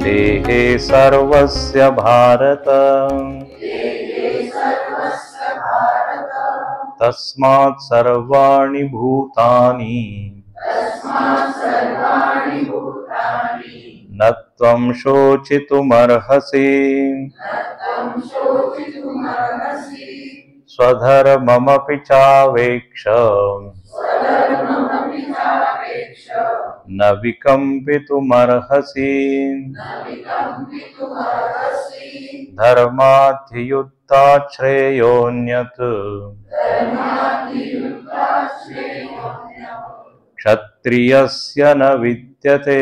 देहे सर्वस्य भारत तस्मात् सर्वाणि भूतानि न त्वं शोचितुमर्हसि स्वधर्ममपि चावेक्ष न विकम्पितुमर्हसि धर्माद्धियुत्थात् श्रेयोऽन्यत् क्षत्रियस्य न विद्यते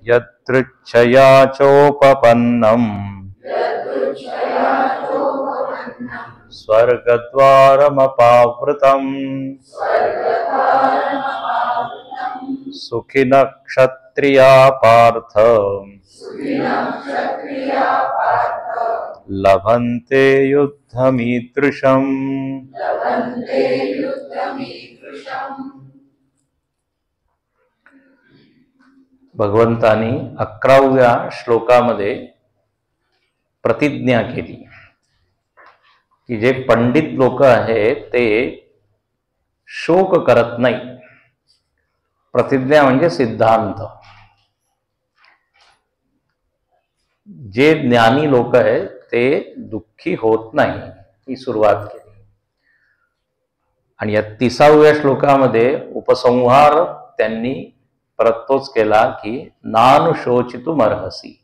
यदृच्छया चोपपन्नम् स्वर्गद्वारमपावृतम् सुखिनः क्षत्रिया पार्थ लभन्ते युद्धमीदृशम्। भगवंतानी 11व्या श्लोकामध्ये प्रतिज्ञा केली की जे पंडित लोक आहेत ते शोक करत नाही। प्रतिज्ञा म्हणजे सिद्धांत। जे ज्ञानी लोक आहेत ते दुःखी होत नाही ही सुरुवात केली। आणि या 30व्या श्लोकामध्ये उपसंहार त्यांनी परत तोच केला की नानुशोचितुमर्हसि।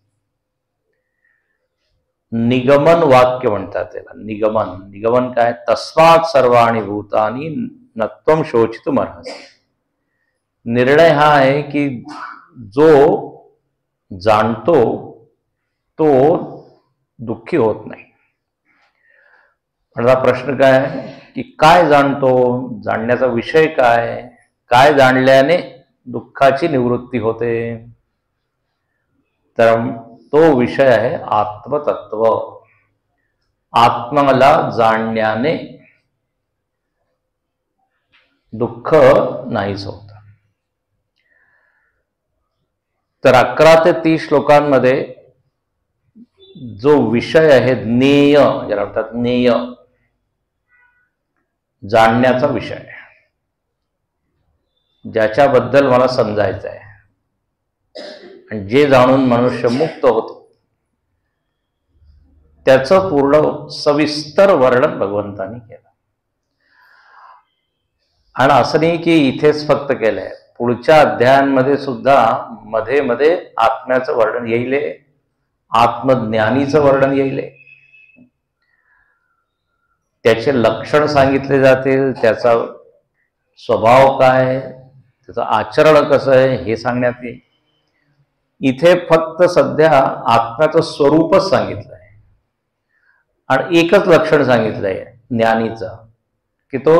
निगमन वाक्य म्हणतात त्याला। निगमन काय? तस्मात् सर्वाणि भूतानि न त्वं शोचितुमर्हसि। निर्णय हा आहे की जो जाणतो तो दुःखी होत नाही। माझा प्रश्न काय आहे की काय जाणतो? जाणण्याचा विषय काय? काय जाणल्याने दुःखाची निवृत्ती होते? तर तो विषय आहे आत्मतत्व। आत्म्याला जाणण्याने दुःख नाहीच होत। तर 11 ते 30 श्लोकांमध्ये जो विषय आहे ज्ञेय, ज्याला म्हणतात ज्ञेय, जाणण्याचा विषय, ज्याच्याबद्दल मला समजायचं आहे आणि जे जाणून मनुष्य मुक्त होतो त्याचं पूर्ण सविस्तर वर्णन भगवंतांनी केलं। आणि असं नाही की इथेच फक्त केलंय, पुढच्या अध्यायांमध्ये सुद्धा मध्ये मध्ये आत्म्याचं वर्णन येईल, आत्मज्ञानीचं वर्णन येईल, त्याचे लक्षण सांगितले जातील, त्याचा स्वभाव काय, त्याचं आचरण कसं आहे हे सांगण्यात येईल। इथे फक्त सध्या आत्म्याचं स्वरूपच सांगितलं आहे आणि एकच लक्षण सांगितलंय ज्ञानीचं की तो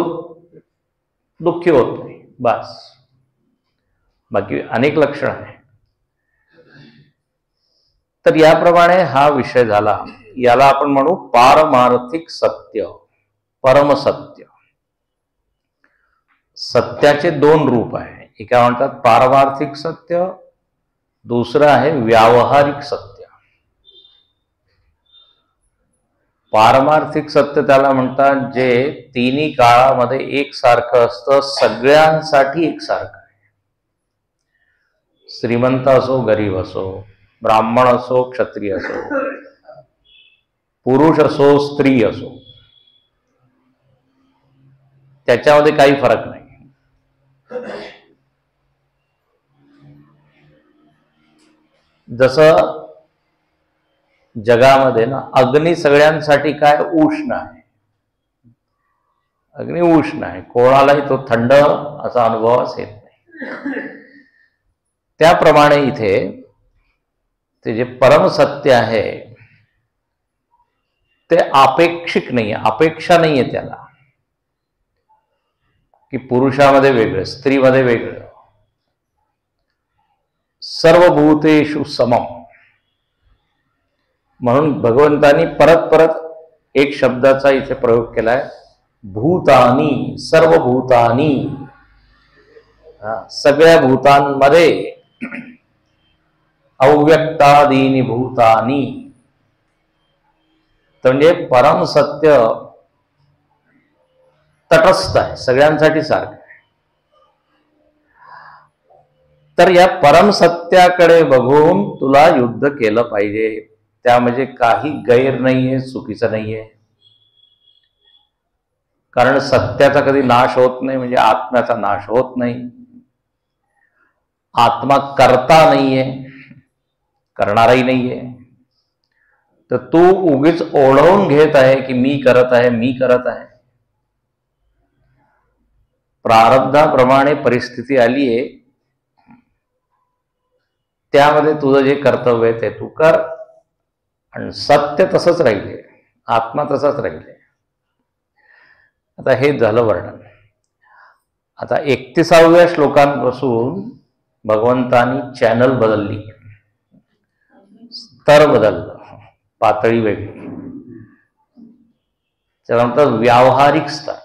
दुःखी होत नाही, बस। बाकी अनेक लक्षण आहे। तर याप्रमाणे हा विषय झाला। याला आपण म्हणू पारमार्थिक सत्य, परमसत्य। सत्याचे 2 रूप आहे। एका म्हणतात पारमार्थिक सत्य, दुसरं आहे व्यावहारिक सत्य। पारमार्थिक सत्य त्याला म्हणतात जे तिन्ही काळामध्ये एकसारखं असतं, सगळ्यांसाठी एकसारखं आहे। श्रीमंत असो, गरीब असो, ब्राह्मण असो, क्षत्रिय असो, पुरुष असो, स्त्री असो, त्याच्यामध्ये काही फरक नाही। जसं जगामध्ये ना अग्नी सगळ्यांसाठी काय उष्ण आहे, अग्नी उष्ण आहे, कोणालाही तो थंड असा अनुभवच येत नाही। त्याप्रमाणे इथे ते जे परमसत्य आहे ते आपेक्षिक नाही, अपेक्षा नाहीये त्याला की पुरुषामध्ये वेगळं, स्त्रीमध्ये वेगळं, सर्वभूतेषु समम। म्हणून भगवंतानी परत परत एक शब्दाचा इथे प्रयोग केलाय, भूतानी, सर्व भूतानी। सगळ्या भूतांमध्ये अव्यक्तादीनी भूतानी, तर म्हणजे परम सत्य तटस्थ आहे, सगळ्यांसाठी सारखं आहे. तर या परम सत्याकडे बघून तुला युद्ध केलं पाहिजे. त्यामध्ये काही गैर नाहीये, चुकीचं नाहीये. कारण सत्याचा कधी नाश होत नाही, म्हणजे आत्म्याचा नाश होत नाही. आत्मा करता नाहीये, करणाराही नाहीये. तर तू उगीच ओढवून घेत आहे की मी करत आहे, मी करत आहे. प्रारब्धाप्रमाणे परिस्थिती आली आहे, त्यामध्ये तुझं जे कर्तव्य आहे ते तू कर. आणि सत्य तसंच राहिले, आत्मा तसाच राहिले. आता हे झालं वर्णन. आता 31व्या श्लोकांपासून भगवंतांनी चॅनल बदलली, स्तर बदललं, पातळी वेगळी. त्यानंतर व्यावहारिक स्तर.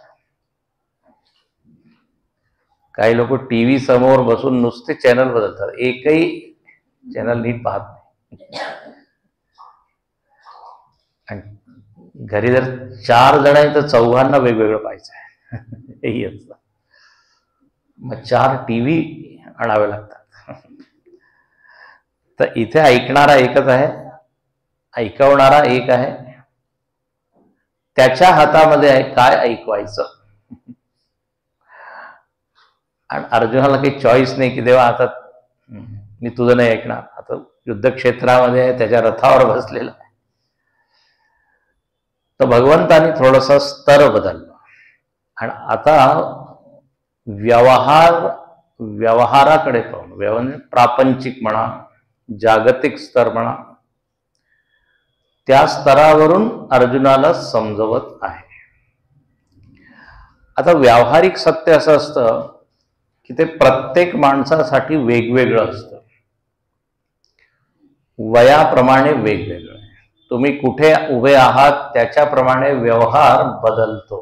काही लोक टीव्ही समोर बसून नुसते चॅनल बदलतात, एकही चॅनल नीट पाहत नाही. आणि घरी जर 4 जण आहे तर 4घांना वेगवेगळं पाहिजे हेही असतं. मग 4 टीव्ही आणावे लागतात. तर इथे ऐकणारा एकच आहे, ऐकवणारा एक आहे. त्याच्या हातामध्ये आहे काय ऐकवायचं. आणि अर्जुनाला काही चॉईस नाही की देवा आता मी तुझं नाही ऐकणार. आता युद्धक्षेत्रामध्ये आहे, त्याच्या रथावर बसलेला आहे. तर भगवंतानी थोडंसं स्तर बदललं. आणि आता व्यवहाराकडे पाहून, प्रापंचिक म्हणा, जागतिक स्तर म्हणा, त्या स्तरावरून अर्जुनाला समजवत आहे. आता व्यावहारिक सत्य असं असतं की ते प्रत्येक माणसासाठी वेगवेगळं असतं, वयाप्रमाणे वेगवेगळं. तुम्ही कुठे उभे आहात त्याच्याप्रमाणे व्यवहार बदलतो.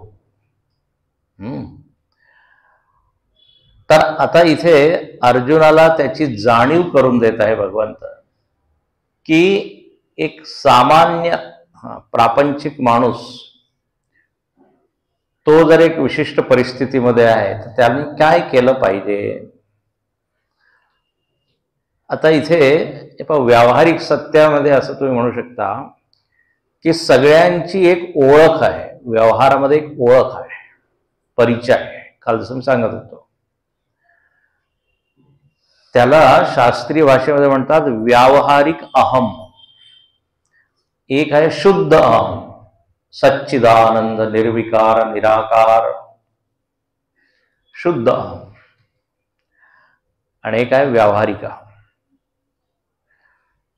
तर आता इथे अर्जुनाला त्याची जाणीव करून देत आहे भगवंत की एक सामान्य प्रापंचिक माणूस तो जर एक विशिष्ट परिस्थितीमध्ये आहे तर त्याने काय केलं पाहिजे. आता इथे व्यावहारिक सत्यामध्ये असं तुम्ही म्हणू शकता की सगळ्यांची एक ओळख आहे, व्यवहारामध्ये एक ओळख आहे, परिचय आहे. काल जसं मी सांगत होतो त्याला शास्त्रीय भाषेमध्ये म्हणतात व्यावहारिक अहम. एक आहे शुद्ध अहम, सच्चिदानंद निर्विकार निराकार शुद्ध अहम. आणि एक आहे व्यावहारिक अहम.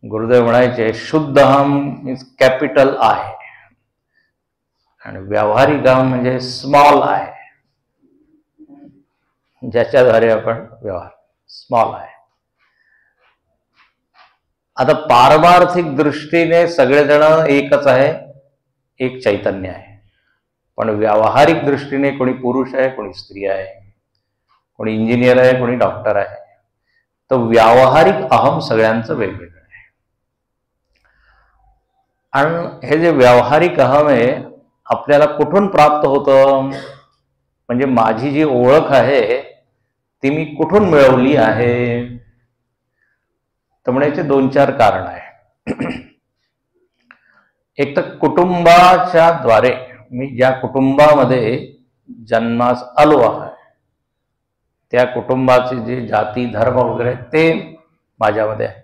गुरुदेव म्हणायचे शुद्ध अहम मीन्स कॅपिटल आहे आणि व्यावहारिक अहम म्हणजे स्मॉल आहे, ज्याच्याद्वारे आपण व्यवहार स्मॉल आहे. आता पारमार्थिक दृष्टीने सगळेजण एकच आहे, एक चैतन्य आहे. पण व्यावहारिक दृष्टीने कोणी पुरुष आहे, कोणी स्त्री आहे, कोणी इंजिनियर आहे, कोणी डॉक्टर आहे. तर व्यावहारिक अहम सगळ्यांचं वेगवेगळं आहे. आणि हे जे व्यावहारिक अहम आहे आपल्याला कुठून प्राप्त होतं, म्हणजे माझी जी ओळख आहे ती मी कुठून मिळवली आहे. तर म्हणायचे 2-4 कारण आहे. एक तर कुटुंबाच्या द्वारे, मी ज्या कुटुंबामध्ये जन्मास आलो आहे त्या कुटुंबाचे जे जाती धर्म वगैरे ते माझ्यामध्ये आहे.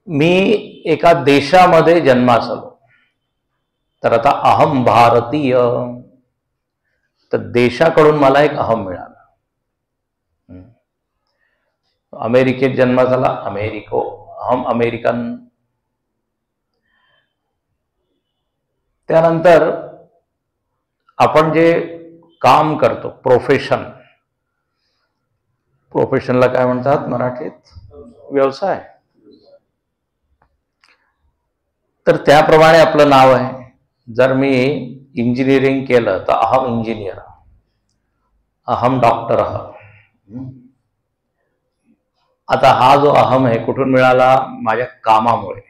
मी एका देशामध्ये जन्मास आलो तर आता अहम भारतीय, तर देशाकडून मला एक अहम मिळाला. अमेरिकेत जन्मास आला, अमेरिको, अहम अमेरिकन. त्यानंतर आपण जे काम करतो, प्रोफेशनला काय म्हणतात मराठीत, व्यवसाय, तर त्याप्रमाणे आपलं नाव आहे. जर मी इंजिनिअरिंग केलं तर अहम इंजिनियर, अहम डॉक्टर, आता हा जो अहम आहे कुठून मिळाला? माझ्या कामामुळे.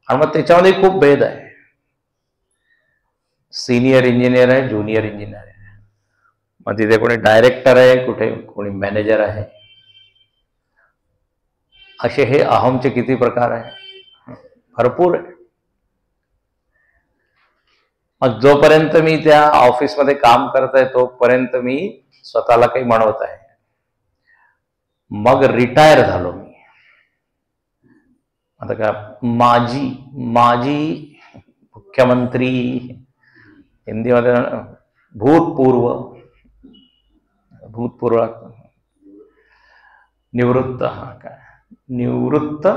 आणि मग त्याच्यामध्ये खूप भेद आहे. सिनियर इंजिनियर आहे, ज्युनियर इंजिनियर आहे. मग तिथे कोणी डायरेक्टर आहे, कुठे कोणी मॅनेजर आहे. असे हे अहमचे किती प्रकार आहे? भरपूर आहे. मग जोपर्यंत मी त्या ऑफिसमध्ये काम करत आहे तोपर्यंत मी स्वतःला काही म्हणवत आहे. मग रिटायर झालो मी. आता का माजी मुख्यमंत्री, हिंदीमध्ये भूतपूर्व निवृत्त. हा काय निवृत्त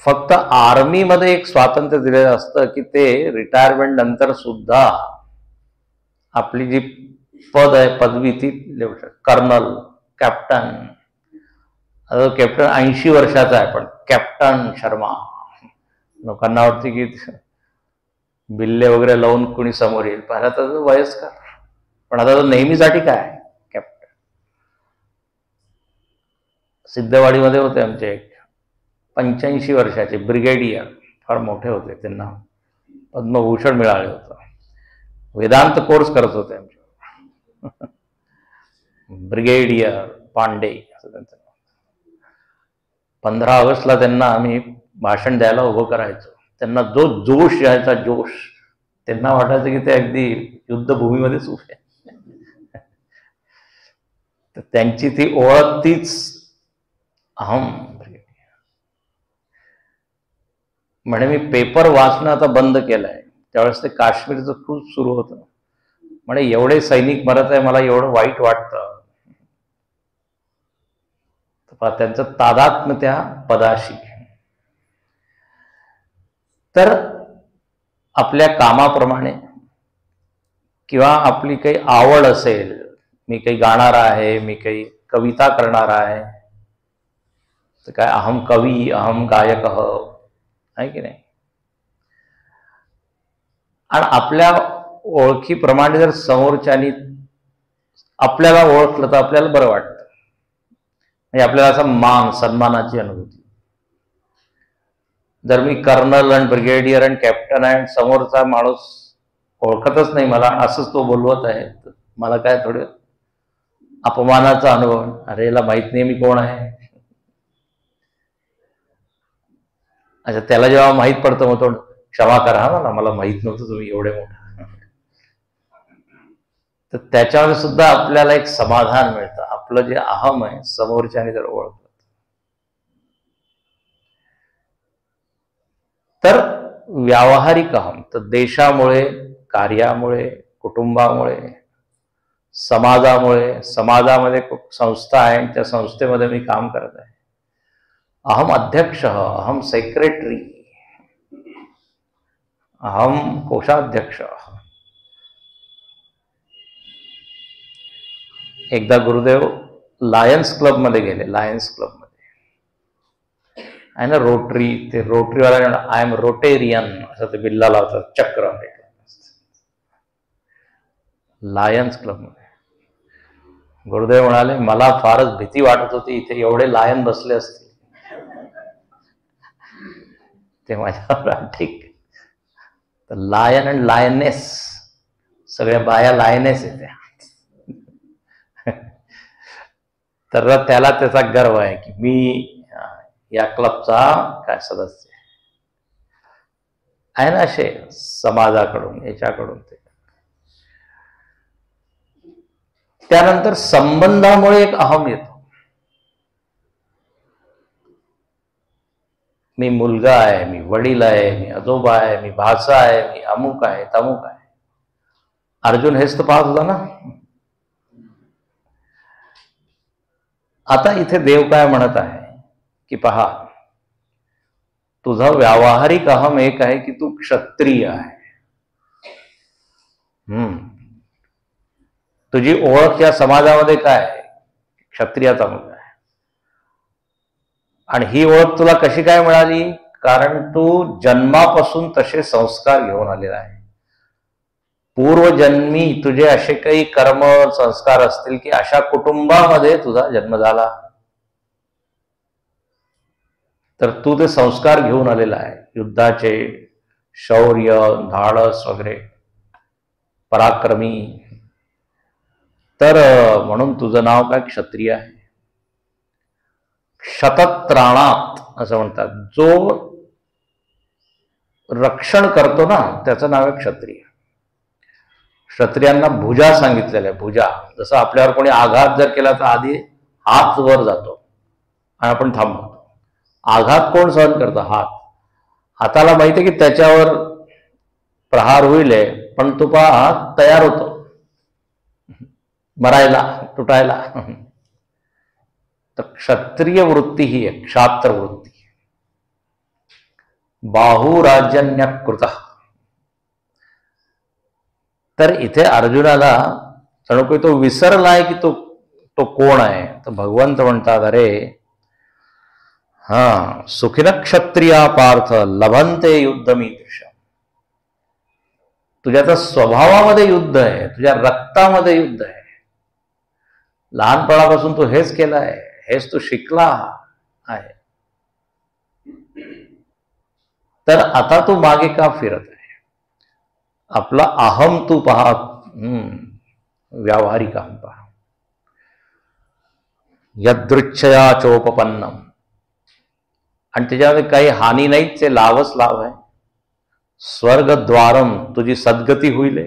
फक्त आर्मीमध्ये एक स्वातंत्र्य दिलेलं असतं की ते रिटायरमेंट नंतर सुद्धा आपली जी पद आहे, पदवी ती लिहू शकतो. Colonel, captain. आता कॅप्टन 80 वर्षाचा आहे, पण कॅप्टन शर्मा. लोकांना वाटते की बिल्ले वगैरे लावून कोणी समोर येईल, पण आता तो वयस्कर. पण आता तो नेहमीसाठी काय आहे? कॅप्टन. सिद्धवाडीमध्ये होते आमचे एक 85 वर्षाचे ब्रिगेडियर, फार मोठे होते, त्यांना पद्मभूषण मिळाले होतं. वेदांत कोर्स करत होते आमचे. ब्रिगेडियर पांडे असं त्यांचं नाव. 15 ऑगस्टला त्यांना आम्ही भाषण द्यायला उभं करायचो. त्यांना जो जोश यायचा, जोश, त्यांना वाटायचं की ते अगदी युद्धभूमीमध्येच उभे. तर त्यांची ती ओळख, तीच अहम. म्हणे मी पेपर वाचणं आता बंद केलंय. त्यावेळेस ते काश्मीरचं खूप सुरू होतं. म्हणे एवढे सैनिक मरत आहे, मला एवढं वाईट वाटतं. त्यांचं तादात्म्य त्या पदाशी. तर आपल्या कामाप्रमाणे किंवा आपली काही आवड असेल, मी काही गाणार आहे, मी काही कविता करणार आहे, तर काय अहम कवी, अहम गायक आहे की नाही. आणि आपल्या ओळखीप्रमाणे जर समोरच्यानी आपल्याला ओळखलं तर आपल्याला बरं वाटतं. म्हणजे आपल्याला असा मान, सन्मानाची अनुभूती. जर मी कर्नल आणि ब्रिगेडियर आणि कॅप्टन आहे, समोरचा माणूस ओळखतच नाही मला, असंच तो बोलवत आहे, मला काय थोडं अपमानाचा अनुभव. अरे याला माहित नाही मी कोण आहे. अच्छा, त्याला जेव्हा माहित पडतं मग तो क्षमा करा, मला माहित नव्हतं तुम्ही एवढे मोठे. तर त्याच्यावर सुद्धा आपल्याला एक समाधान मिळतं. आपलं जे अहम आहे समोरच्याने जर ओळखलं तर. व्यावहारिक अहम तर देशामुळे, कार्यामुळे, कुटुंबामुळे, समाजामुळे. समाजामध्ये संस्था आहे, त्या संस्थेमध्ये मी काम करत आहे. अहम अध्यक्ष, अहम सेक्रेटरी, अहम कोषाध्यक्ष. एकदा गुरुदेव लायन्स क्लब मध्ये गेले. लायन्स क्लब मध्ये आहे ना रोटरी, ते रोटरीवाला आय एम रोटेरियन असं ते बिल्ला लावतात, चक्र. लायन्स क्लब मध्ये गुरुदेव म्हणाले, मला फारच भीती वाटत होती, इथे एवढे लायन बसले असते. ते माझ्यावर ठीक. तर लायन अँड लायनेस, सगळ्या बाया लायनेस येत्या. तर त्याला त्याचा गर्व आहे की मी या क्लबचा काय सदस्य आहे ना. असे समाजाकडून, याच्याकडून ते. त्यानंतर संबंधामुळे एक अहम येतो. मी मुलगा आहे, मी वडील आहे, मी आजोबा आहे, मी भाचा आहे, मी अमुक आहे, तमुक आहे. अर्जुन हेच तर पाहत होता ना. आता इथे देव काय म्हणत आहे की पहा, तुझा व्यावहारिक अहम एक आहे की तू क्षत्रिय आहे. तुझी ओळख या समाजामध्ये काय आहे? क्षत्रियाचा मुलगा आहे. आणि ही ओळख तुला कशी काय मिळाली? कारण तू जन्मापासून तसे संस्कार घेऊन आलेला आहे. पूर्वजन्मी तुझे असे काही कर्म संस्कार असतील की अशा कुटुंबामध्ये तुझा जन्म झाला, तर तू ते संस्कार घेऊन आलेला आहे, युद्धाचे, शौर्य, धाडस वगैरे, पराक्रमी. तर म्हणून तुझं नाव काय क्षत्रिय आहे. क्षतत्राणात असं म्हणतात, जो रक्षण करतो ना त्याचं नाव आहे क्षत्रिय. क्षत्रियांना भुजा सांगितलेलं आहे. भुजा, जसं आपल्यावर कोणी आघात जर केला तर आधी हात वर जातो आणि आपण थांबतो. आघात कोण सहन करतो? हात. हाताला माहिती आहे की त्याच्यावर प्रहार होईल, पण तो हात तयार होतो मरायला, तुटायला. तर क्षत्रिय वृत्ती ही आहे, क्षात्र वृत्ती. बाहुराजन्यकृत. तर इथे अर्जुनाला जणू काही तो विसरलाय की तो कोण आहे. तर भगवंत म्हणतात, अरे सुखिन क्षत्रिया पार्थ लभंते युद्धमीदृश. तुझ्या तर स्वभावामध्ये युद्ध आहे, तुझ्या रक्तामध्ये युद्ध आहे. लहानपणापासून तू हेच केलं आहे, हेच तू शिकला आहे. तर आता तू मागे का फिरत आहे? आपला अहम तू पहा, व्यावहारिक अहम पहा. यदृच्छया चोपपन्नम. आणि त्याच्यामध्ये काही हानी नाहीच, ते लाभच लाभ आहे. स्वर्गद्वारम, तुझी सद्गती होईल,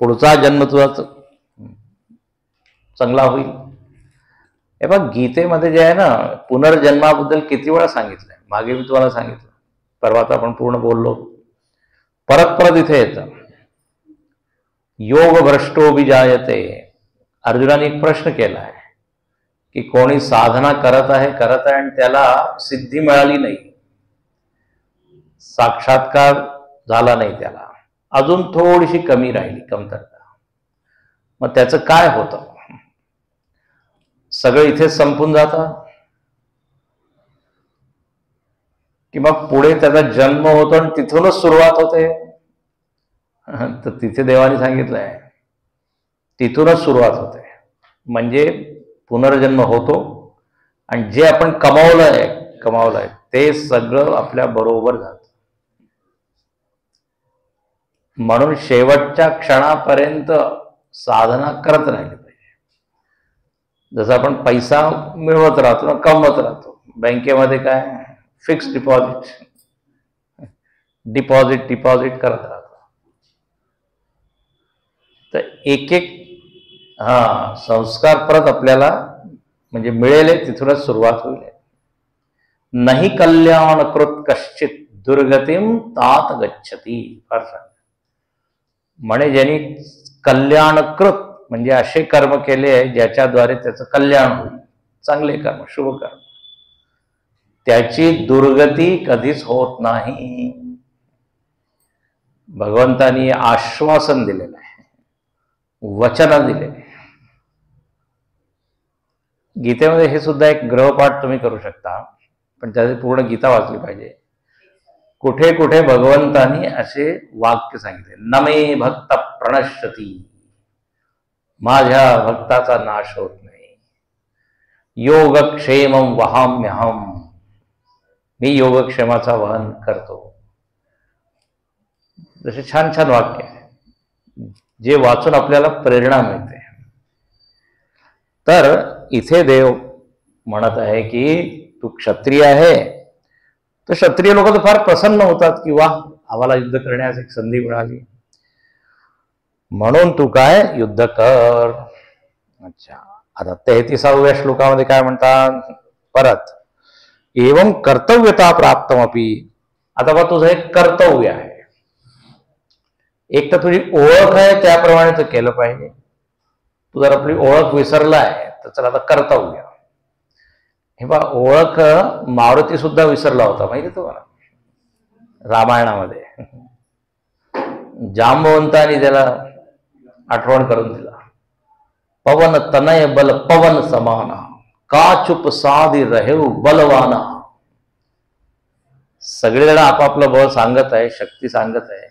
पुढचा जन्म तुझा चांगला होईल. हे बघ, गीतेमध्ये जे आहे ना, पुनर्जन्माबद्दल किती वेळा सांगितलंय. मागे मी तुम्हाला सांगितलं, परवा आपण पूर्ण बोललो. परत परत इथे येतं, योग भ्रष्टो विजायते. अर्जुनाने एक प्रश्न केला आहे की कोणी साधना करत आहे आणि त्याला सिद्धी मिळाली नाही, साक्षात्कार झाला नाही, त्याला अजून थोडीशी कमी राहिली, कमतरता. मग त्याचं काय होतं? सगळं इथेच संपून जातं की मग पुढे त्याचा जन्म होतो आणि तिथूनच सुरुवात होते? तर तिथे देवाने सांगितलंय तिथूनच सुरुवात होते. म्हणजे पुनर्जन्म होतो आणि जे आपण कमावलंय ते सगळं आपल्या बरोबर जात. म्हणून शेवटच्या क्षणापर्यंत साधना करत राहिली पाहिजे. जसं आपण पैसा मिळवत राहतो ना, कमवत राहतो. बँकेमध्ये काय फिक्स डिपॉझिट करत राहतो. तर एक एक संस्कार परत आपल्याला म्हणजे मिळेल, तिथूनच सुरुवात होईल. नाही कल्याणकृत कश्चित दुर्गतीम तात गच्छती. म्हणे ज्यांनी कल्याणकृत म्हणजे असे कर्म केले ज्याच्याद्वारे त्याचं कल्याण होईल, चांगले कर्म, शुभ कर्म, त्याची दुर्गती कधीच होत नाही. भगवंतानी आश्वासन दिलेलं आहे, वचन दिले. गीतेमध्ये हे सुद्धा एक ग्रहपाठ तुम्ही करू शकता, पण त्याची पूर्ण गीता वाचली पाहिजे. कुठे कुठे भगवंतानी असे वाक्य सांगितले, नमे भक्त प्रणश्यती, माझ्या भक्ताचा नाश होत नाही. योगक्षेमं वहाम्यहम, मी योगक्षेमाचा वहन करतो. जसे छान छान वाक्य आहे जे वाचून आपल्याला प्रेरणा मिळते. तर इथे देव म्हणत आहे की तू क्षत्रिय आहे. तर क्षत्रिय लोक तर फार प्रसन्न होतात की वा, आम्हाला युद्ध करण्यास एक संधी मिळाली, म्हणून तू काय युद्ध कर. अच्छा, आता 33व्या श्लोकामध्ये काय म्हणतात परत, एवं कर्तव्यता प्राप्तमपि. आता बघ, तुझं एक कर्तव्य आहे. एक तर तुझी ओळख आहे, त्याप्रमाणे तू केलं पाहिजे. तू जर आपली ओळख विसरलाय तर चला आता कर्तव्य. हे बा, ओळख मारुती सुद्धा विसरला होता, माहिती तुम्हाला, रामायणामध्ये. जांबवंतानी त्याला आठवण करून दिला. पवन तनय बल पवन समाना, का चुप साधी रहेव बलवाना. सगळेजण आपापलं बळ सांगत आहे, शक्ती सांगत आहे.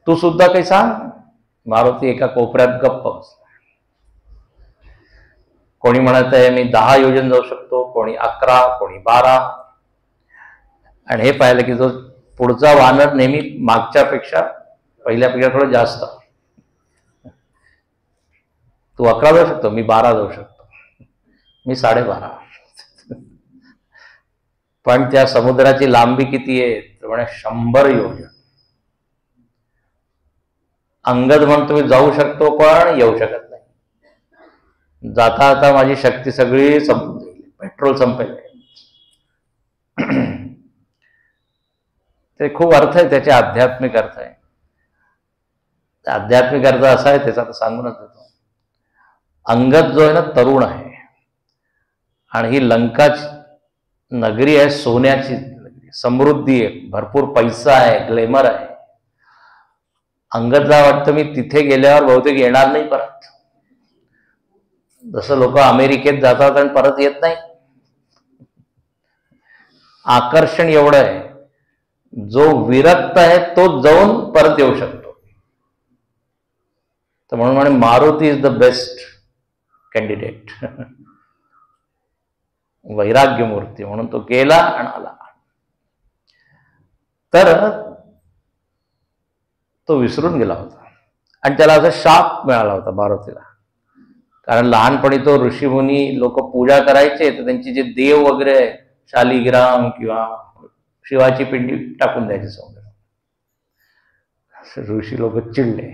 तू सुद्धा काही सांग. मारुती एका कोपऱ्यात गप्प बसला. कोणी म्हणत आहे मी 10 योजन जाऊ शकतो, कोणी 11, कोणी 12. आणि हे पाहिलं की जो पुढचा वानर नेहमी मागच्यापेक्षा पहिल्यापेक्षा थोडं जास्त. तू 11 जाऊ शकतो, मी 12 जाऊ शकतो, मी 12.5. पण त्या समुद्राची लांबी किती आहे तर म्हणे 100 योजन. अंगद म्हणतो मी जाऊ शकतो पण येऊ शकत नाही. जाता आता माझी शक्ती सगळी संपून जाईल, पेट्रोल संपेल. ते खूप अर्थ आहे त्याचे, आध्यात्मिक अर्थ आहे. आध्यात्मिक अर्थ असा आहे त्याचा तर सांगूनच देतो. अंगद जो आहे ना तरुण आहे आणि ही लंकाची नगरी आहे, सोन्याची नगरी, समृद्धी आहे, भरपूर पैसा आहे, ग्लेमर आहे. अंगदला वाटतं मी तिथे गेल्यावर बहुतेक येणार नाही परत. जसं लोक अमेरिकेत जातात आणि परत येत नाही. आकर्षण एवढं आहे, जो विरक्त आहे तो जाऊन परत येऊ शकतो. तर म्हणून म्हणे Maruti is the best candidate. वैराग्य मूर्ती म्हणून तो गेला आणि आला. तर तो विसरून गेला होता आणि त्याला असा शाप मिळाला होता मारुतीला. कारण लहानपणी तो ऋषीमुनी लोक पूजा करायचे तर त्यांची जे देव वगैरे शालिग्राम किंवा शिवाची पिंडी टाकून द्यायची समुद्रात. ऋषी लोक चिडले,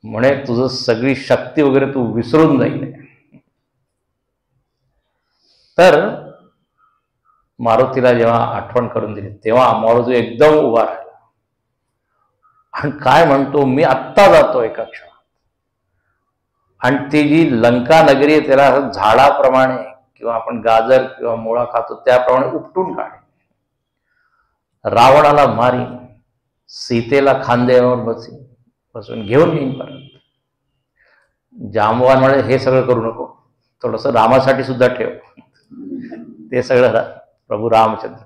म्हणे तुझं सगळी शक्ती वगैरे तू विसरून जाईल. तर मारुतीला जेव्हा आठवण करून दिली तेव्हा मारुती एकदम उभा राहिला आणि काय म्हणतो, मी आत्ता जातो एका क्षणात. आणि ती जी लंका नगरी आहे त्याला झाडाप्रमाणे किंवा आपण गाजर किंवा मुळा खातो त्याप्रमाणे उपटून काढे. रावणाला मारीन, सीतेला खांद्यावर बसून घेऊन येईन परत. जांबवान म्हणे हे सगळं करू नको, थोडस रामासाठी सुद्धा ठेव. ते सगळं प्रभू रामचंद्र,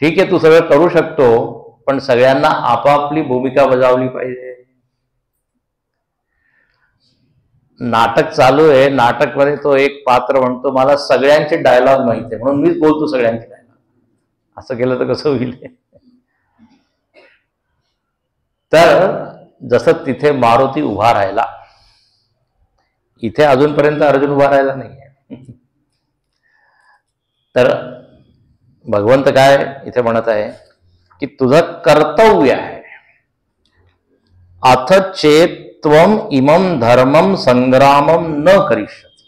ठीक आहे तू सगळं करू शकतो पण सगळ्यांना आपापली भूमिका बजावली पाहिजे. नाटक चालू आहे, नाटक मध्ये तो एक पात्र म्हणतो मला सगळ्यांचे डायलॉग माहिती आहे म्हणून मीच बोलतो सगळ्यांचे डायलॉग. असं केलं तर कसं होईल. तर जसं तिथे मारुती उभा राहिला, इथे अजूनपर्यंत अर्जुन उभा राहिला नाहीये. तर भगवंत काय इथे म्हणत आहे की तुझं कर्तव्य आहे. अथ चेत्त्वम इमं धर्मम संग्रामम न करिष्यति.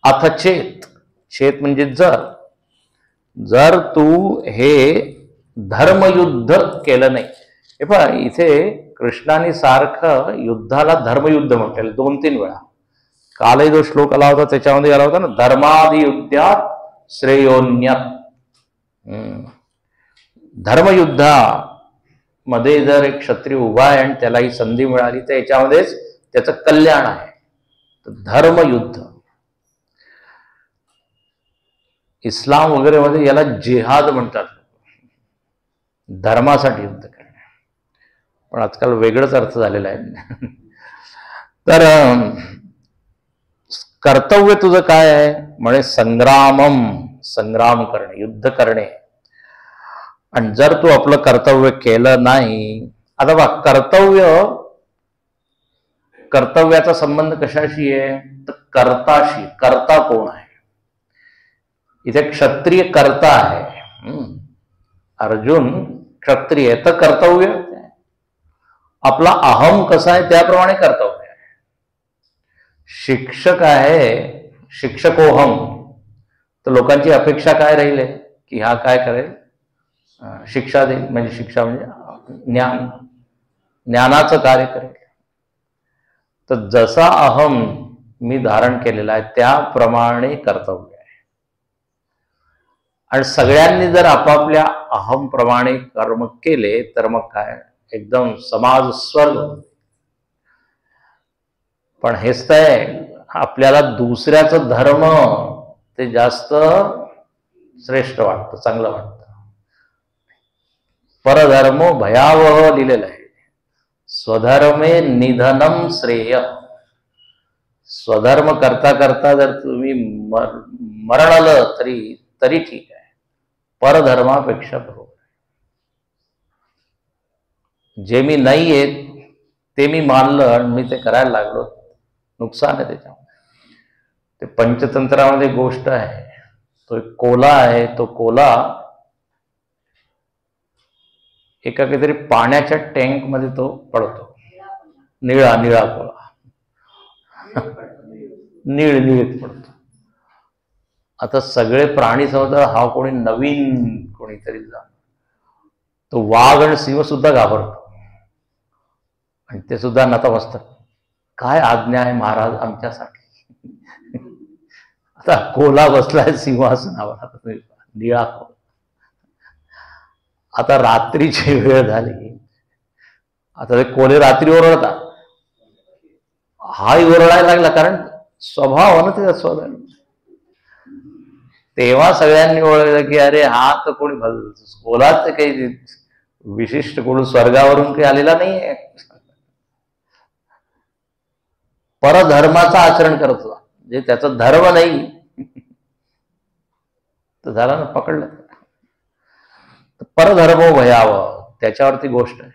अथ चेत, चेत म्हणजे जर तू हे धर्मयुद्ध केलं नाही. हे पहा इथे कृष्णाने सारखं युद्धाला धर्मयुद्ध म्हटलेलं 2-3 वेळा. कालही जो श्लोक आला होता त्याच्यामध्ये आला होता ना, धर्मादियुद्धात श्रेयोन्यत. धर्मयुद्धा मध्ये जर एक क्षत्रिय उभा आहे आणि त्याला ही संधी मिळाली तर याच्यामध्येच त्याचं कल्याण आहे. तर धर्मयुद्ध, इस्लाम वगैरे मध्ये याला जिहाद म्हणतात, धर्मासाठी युद्ध करणे. पण आजकाल वेगळाच अर्थ झालेला आहे. तर कर्तव्य तुझं काय आहे म्हणे संग्रामम, संग्राम करणे, युद्ध करणे. आणि जर तू आपलं कर्तव्य केलं नाही, आता बघ कर्तव्याचा संबंध कशाशी आहे तर कर्ताशी. कर्ता कोण आहे इथे? क्षत्रिय कर्ता आहे. अर्जुन क्षत्रिय आहे तर कर्तव्य आपला अहम कसा आहे त्याप्रमाणे कर्तव्य आहे. शिक्षक आहे, शिक्षकोहम, तर लोकांची अपेक्षा काय राहील की हा काय करेल, शिक्षा देईल. म्हणजे शिक्षा म्हणजे ज्ञानाचं कार्य करेल. तर जसा अहम मी धारण केलेला आहे त्याप्रमाणे कर्तव्य आहे. आणि सगळ्यांनी जर आपापल्या अहम प्रमाणे कर्म केले तर मग काय एकदम समाज स्वर्ग. पण हेच तर आपल्याला दुसऱ्याचं धर्म ते जास्त श्रेष्ठ वाटतं, चांगलं वाटतं. परधर्मो भयावह लिहिलेलं आहे. स्वधर्मे निधनम श्रेय. स्वधर्म करता करता जर तुम्ही मरण आलं तरी ठीक आहे, परधर्मापेक्षा बरोबर. जे मी नाही आहे ते मी मानलं आणि मी ते करायला लागलो, नुकसान आहे त्याच्यामध्ये. ते पंचतंत्रामध्ये गोष्ट आहे, तो एक कोला आहे, तो कोला एका काहीतरी पाण्याच्या टँक मध्ये तो पडतो, निळा निळा कोला, निळीत पडतो. आता सगळे प्राणी समजतात हा कोणी नवीन कोणीतरी जा. तो वाघ आणि सिंह सुद्धा घाबरतो आणि ते सुद्धा नतमस्तक, काय आज्ञा आहे महाराज आमच्यासाठी. आता कोला बसलाय सिंहासनावर, निळा कोला. आता रात्रीची वेळ झाली, आता ते कोले रात्री ओरडतात, हाही ओरडायला लागला, कारण स्वभाव ना त्याचा स्वधर्म. तेव्हा सगळ्यांनी ओळखलं की अरे हा तर कोणी कोलाच काही विशिष्ट कोण स्वर्गावरून काही आलेला नाहीये, परधर्माचं आचरण करतो, जे त्याचा धर्म नाही तर झाला ना, पकडलं. परधर्मो भयावह, त्याच्यावरती गोष्ट आहे.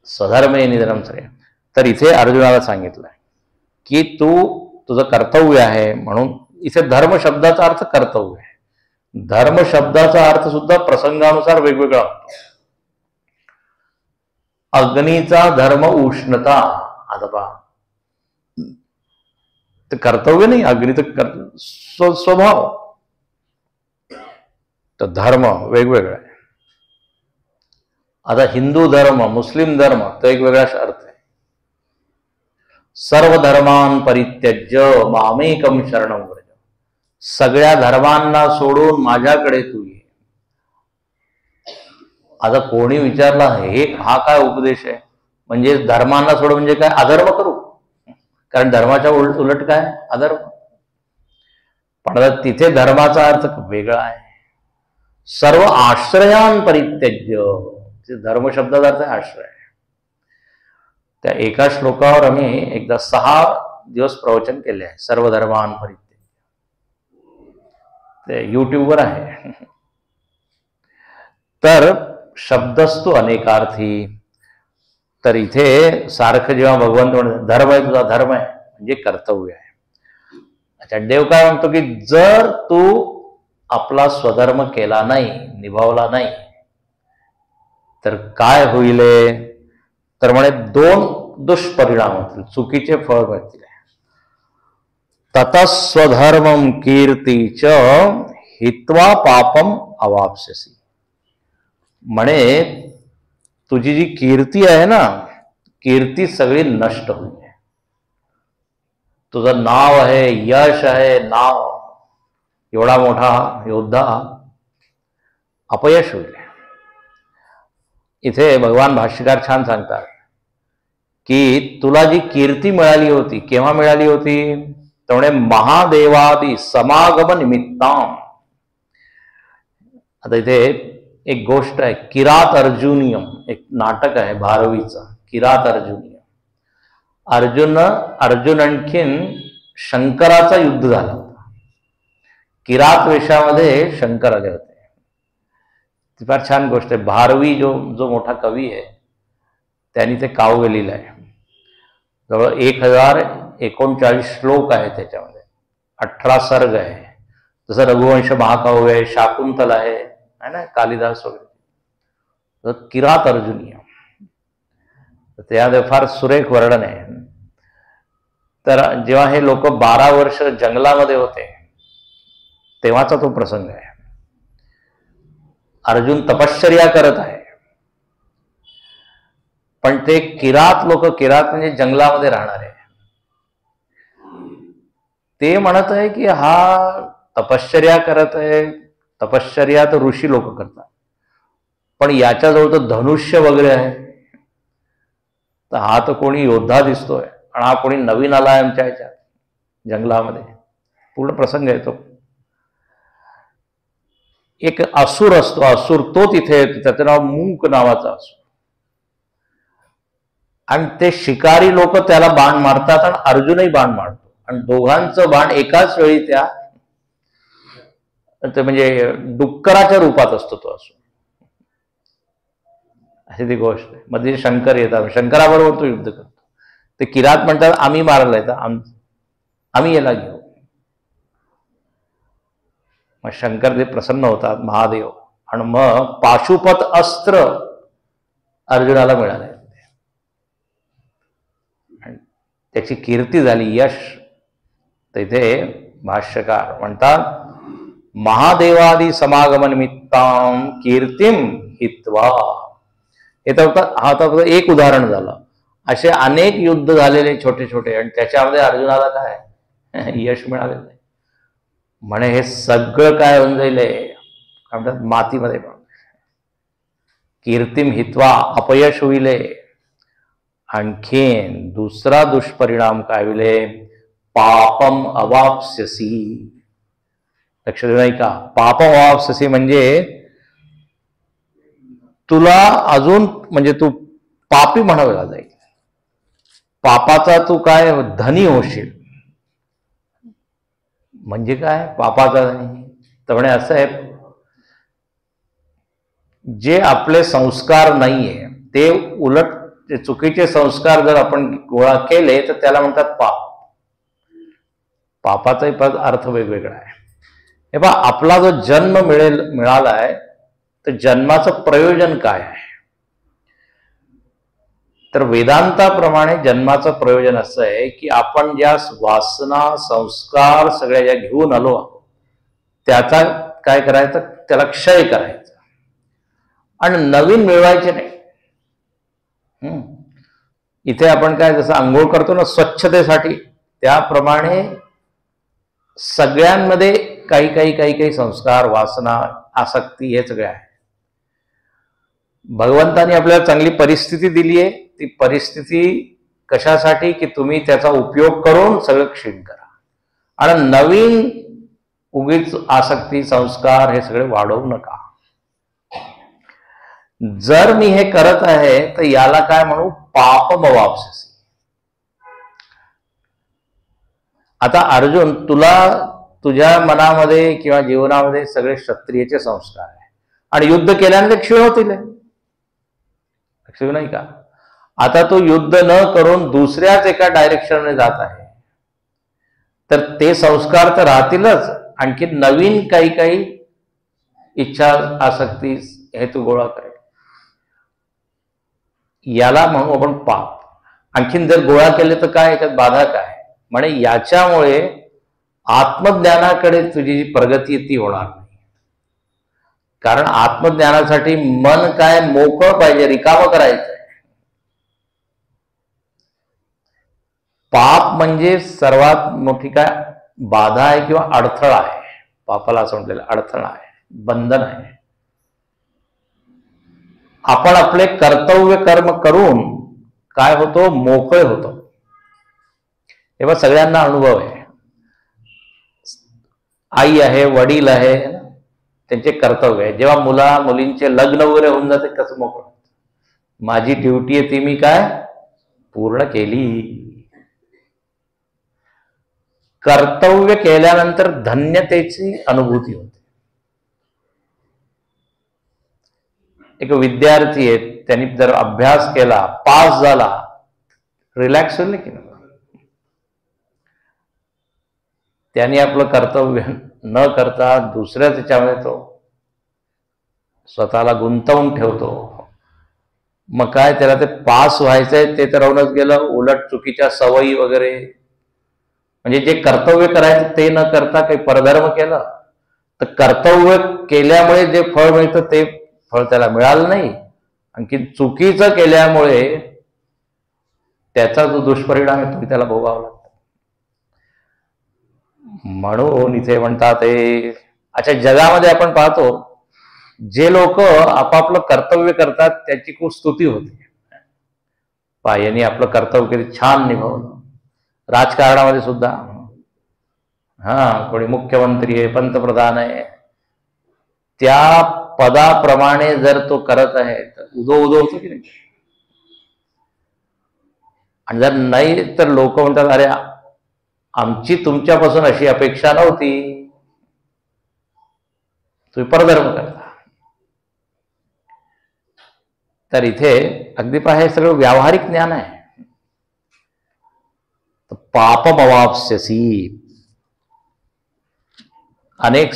स्वधर्मे निधनम श्रेय. तर इथे अर्जुनाला सांगितलंय की तुझं कर्तव्य आहे, म्हणून इथे धर्म शब्दाचा अर्थ कर्तव्य आहे. धर्म शब्दाचा अर्थ सुद्धा प्रसंगानुसार वेगवेगळा होतो. अग्नीचा धर्म उष्णता, आता पहा, ते कर्तव्य नाही, अग्नी तर स्वभाव. तर धर्म वेगवेगळा आहे. आता हिंदू धर्म, मुस्लिम धर्म, तो एक वेगळाच अर्थ आहे. सर्व धर्मान परित्यज्य मामेकम शरणं व्रज. सगळ्या धर्मांना सोडून माझ्याकडे तू ये. आता कोणी विचारला हा काय उपदेश आहे, म्हणजे धर्मांना सोडून म्हणजे काय, अधर्म करू, कारण धर्माच्या उलट काय, अधर्म. पण तिथे धर्माचा अर्थ वेगळा आहे. सर्व आश्रयान परित्यज्य, धर्म शब्दाचा अर्थ आश्रय. त्या एका श्लोकावर आम्ही एकदा 6 दिवस प्रवचन केले आहे, सर्व धर्मान परित्यज्य. ते युट्यूबवर आहे. तर शब्दस्तु अनेकार्थी. तर इथे सारखं जेव्हा भगवंत म्हणतात धर्म आहे, तुझा धर्म आहे म्हणजे कर्तव्य आहे. अच्छा, देव काय म्हणतो की जर तू आपला स्वधर्म केला नाही, निभावला नाही, तर काय होईल. तर म्हणे 2 दुष्परिणाम होतील, चुकीचे फळ मिळतील. ततस्वधर्मम कीर्तीच हित्वा पापम अवाप्स्यसी. म्हणे तुझी जी कीर्ती आहे ना, कीर्ती सगळी नष्ट होईल. तुझं नाव आहे, यश आहे, नाव, एवढा मोठा योद्धा, अपयश होईल. इथे भगवान भाष्यकार छान सांगतात की तुला जी कीर्ती मिळाली होती, केव्हा मिळाली होती, तर म्हणे महादेवादी समागम निमित्ताम. आता इथे एक गोष्ट आहे, किरात अर्जुनियम, एक नाटक आहे भारवीचा, किरात अर्जुनियम. अर्जुन आणखीन शंकराचा युद्ध झाला होता. किरात वेशामध्ये शंकर आले होते. ती फार छान गोष्ट आहे. भारवी जो मोठा कवी आहे त्यांनी ते काव्य लिहिलं आहे. जवळ 1039 श्लोक आहे त्याच्यामध्ये, 18 सर्ग आहे. जसं रघुवंश महाकाव्य आहे, शाकुंतल आहे ना, कालिदास वगैरे. तर किरात अर्जुनियम, त्यामध्ये फार सुरेख वर्णन आहे. तर जेव्हा हे लोक 12 वर्ष जंगलामध्ये होते तेव्हाचा तो प्रसंग आहे. अर्जुन तपश्चर्या करत आहे, पण ते किरात लोक, किरात म्हणजे जंगलामध्ये राहणारे, ते म्हणत आहे की हा तपश्चर्या करत आहे. तपश्चर्या तर ऋषी लोक करतात, पण याच्याजवळ तर धनुष्य वगैरे आहे, तर हा तर कोणी योद्धा दिसतोय आणि हा कोणी नवीन आलाय आमच्या ह्याच्यात जंगलामध्ये. पूर्ण प्रसंग येतो. एक असुर असतो, असुर तो तिथे येतो, त्याचं नाव मूक नावाचा असुर. आणि ते शिकारी लोक त्याला बाण मारतात आणि अर्जुनही बाण मारतो आणि दोघांचं बाण एकाच वेळी त्या म्हणजे डुक्कराच्या रूपात असतो तो असुर. अशी ती गोष्ट आहे. मध्ये शंकर येतात, शंकराबरोबर तो युद्ध करतो. ते किरात म्हणतात आम्ही मारलाय तर आम्ही याला घेऊ. मग शंकर ते प्रसन्न होतात, महादेव, आणि मग पाशुपत अस्त्र अर्जुनाला मिळाले. त्याची कीर्ती झाली, यश. तिथे भाष्यकार म्हणतात महादेवादी समागम निमित्तां कीर्तिम हित्वा. हे तर फक्त एक उदाहरण झालं. असे अनेक युद्ध झालेले छोटे छोटे, आणि त्याच्यामध्ये अर्जुनाला काय यश मिळालेलं आहे. म्हणे हे सगळं काय होऊन जाईल, काय म्हणतात, मातीमध्ये पण. कीर्तिम हित्वा, अपयश होईले. आणखीन दुसरा दुष्परिणाम काय होईले, पापम अवाप्स्यसी. लक्ष देऊ नाही का? पापम अवाप्स्यसी म्हणजे तुला अजून म्हणजे तू पापी म्हणावं जाईल. पापाचा तू काय धनी होशील. म्हणजे काय पापाचा धनी? तर म्हणे असं आहे, जे आपले संस्कार नाहीये ते उलट चुकीचे संस्कार जर आपण गोळा केले तर त्याला म्हणतात पाप. पापाचाही अर्थ वेगवेगळा आहे. हे पहा, आपला जो जन्म मिळालाय तर जन्माचं प्रयोजन काय आहे? तर वेदांताप्रमाणे जन्माचं प्रयोजन असं आहे की आपण ज्या वासना संस्कार सगळ्या ज्या घेऊन आलो त्याचा काय करायचं, त्याला क्षय करायचा आणि नवीन मिळवायचे नाही. इथे आपण काय जसं आंघोळ करतो ना स्वच्छतेसाठी, त्याप्रमाणे सगळ्यांमध्ये काही काही काही काही संस्कार, वासना, आसक्ती हे सगळे आहे. भगवंतानी आपल्याला चांगली परिस्थिती दिली आहे. ती परिस्थिती कशासाठी की तुम्ही त्याचा उपयोग करून सगळं क्षीण करा आणि नवीन उगीच आसक्ती संस्कार हे सगळे वाढवू नका. जर मी हे करत आहे तर याला काय म्हणू, पापमवाप्स्यसी. आता अर्जुन, तुला तुझ्या मनामध्ये किंवा जीवनामध्ये सगळे क्षत्रियचे संस्कार आहे आणि युद्ध केल्याने ते क्षीण होतील, क्षीण नाही का? आता तू युद्ध न करून दुसऱ्याच एका डायरेक्शनने जात आहे तर ते संस्कार तर राहतीलच, आणखी नवीन काही काही इच्छा आसक्ती हे तू गोळा करेल. याला म्हणू आपण पाप. आणखीन जर गोळा केले तर काय, याच्यात बाधा काय? म्हणे याच्यामुळे आत्मज्ञानाकडे तुझी जी प्रगती ती होणार नाही. कारण आत्मज्ञानासाठी मन काय मोकळं पाहिजे, रिकामं करायचं. पाप म्हणजे सर्वात मोठी काय बाधा आहे किंवा अडथळा आहे. पापाला असं म्हटलेलं अडथळा आहे, बंधन आहे. आपण आपले कर्तव्य कर्म करून काय होतो, मोकळे होतो. तेव्हा सगळ्यांना अनुभव आहे. आई आहे, वडील आहे, त्यांचे कर्तव्य आहे. जेव्हा मुला मुलींचे लग्न वगैरे होऊन जाते कसं मोकळं, माझी ड्युटी आहे ती मी काय पूर्ण केली. कर्तव्य केल्यानंतर धन्यतेची अनुभूती होते. एक विद्यार्थी आहे, त्यांनी जर अभ्यास केला, पास झाला, रिलॅक्स होईल की नाही? त्यांनी आपलं कर्तव्य न करता दुसऱ्या त्याच्यामध्ये तो स्वतःला गुंतवून ठेवतो. मग काय त्याला ते पास व्हायचंय ते तर राहूनच गेलं, उलट चुकीच्या सवयी वगैरे, म्हणजे जे कर्तव्य करायचं ते न करता काही परधर्म केलं तर कर्तव्य केल्यामुळे जे फळ मिळतं ते फळ त्याला मिळालं नाही. आणखी चुकीचं केल्यामुळे त्याचा जो दुष्परिणाम आहे तो त्याला भोगावा लागतो. म्हणून इथे म्हणतात ते, अच्छा, जगामध्ये आपण पाहतो जे लोक आपापलं कर्तव्य करतात त्याची खूप स्तुती होते. यांनी आपलं कर्तव्य किती छान निभावलं. राजकारणामध्ये सुद्धा कोणी मुख्यमंत्री आहे, पंतप्रधान आहे, त्या पदाप्रमाणे जर तो करत आहे तर उदो उदो होतो की नाही. आणि जर नाही तर लोक म्हणतात अरे आमची तुमच्यापासून अशी अपेक्षा नव्हती, तुम्ही परधर्म करता. तर इथे अगदी पहा हे सगळं व्यावहारिक ज्ञान आहे. पापमवाप्स्यसी, अनेक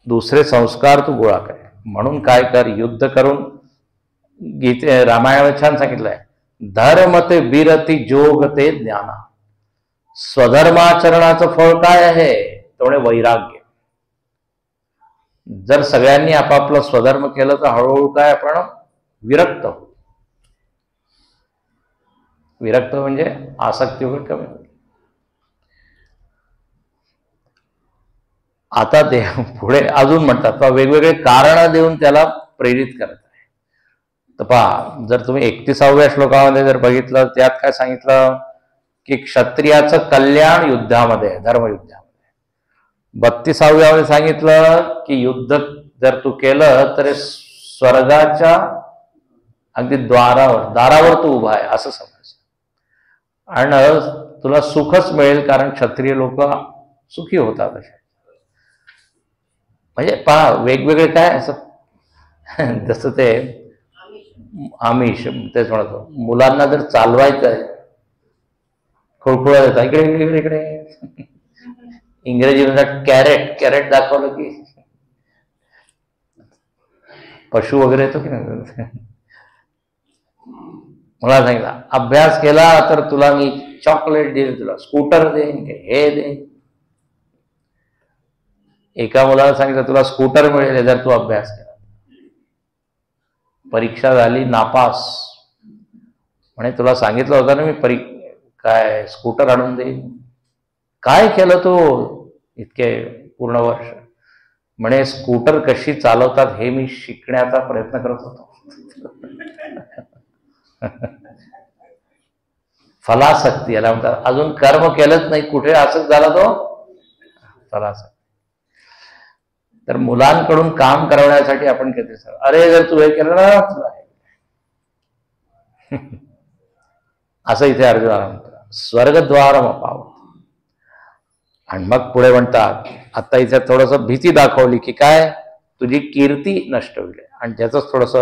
दुसरे संस्कार तू गोळा कर. म्हणून काय कर, युद्ध करून, गीते रामायणामध्ये छान सांगितलंय, धर्म ते विरती जोग ते ज्ञाना. स्वधर्माचरणाचं फळ काय आहे, त्यामुळे वैराग्य. जर सगळ्यांनी आपापलं स्वधर्म केलं तर हळूहळू काय आपण विरक्त होऊ. विरक्त म्हणजे आसक्ती वगैरे कमी होते. आता ते पुढे अजून म्हणतात वेगवेगळे कारण देऊन त्याला प्रेरित करत आहे. तर पहा, जर तुम्ही 31व्या श्लोकामध्ये जर बघितलं, त्यात काय सांगितलं की क्षत्रियाचं कल्याण युद्धामध्ये, धर्मयुद्धामध्ये. 32व्यामध्ये सांगितलं की युद्ध जर तू केलं तर स्वर्गाच्या अगदी दारावर तू उभा आहे असं समज, आणि तुला सुखच मिळेल, कारण क्षत्रिय लोक सुखी होतात असे. म्हणजे पहा वेगवेगळे काय असं, जसं ते आमिष तेच म्हणतो, मुलांना जर चालवायचं आहे, खुळखुळा देतात, इकडे इकडे इकडे, इंग्रजीमध्ये कॅरेट दाखवलं की पशु वगैरे येतो की नाही. मला सांगितलं अभ्यास केला तर तुला मी चॉकलेट देईन, तुला स्कूटर देईन, हे देईन. एका मुलाला सांगितलं तुला स्कूटर मिळेल जर तू अभ्यास केला. परीक्षा झाली, नापास. म्हणे तुला सांगितलं होतं ना मी काय स्कूटर आणून देईन. काय केलं तू इतके पूर्ण वर्ष. म्हणे स्कूटर कशी चालवतात हे मी शिकण्याचा प्रयत्न करत होतो. फलासक्ती याला म्हणतात. अजून कर्म केलंच नाही, कुठे असंच झाला तो फलासक्ती. तर मुलांकडून काम करवण्यासाठी आपण किती अरे जर तू हे केलं ना तुला असं इथे अर्जुनाला म्हणतात स्वर्गद्वारम अपावत. आणि मग पुढे म्हणतात, आता इथे थोडस भीती दाखवली की काय तुझी कीर्ती नष्ट होईल. आणि त्याच थोडस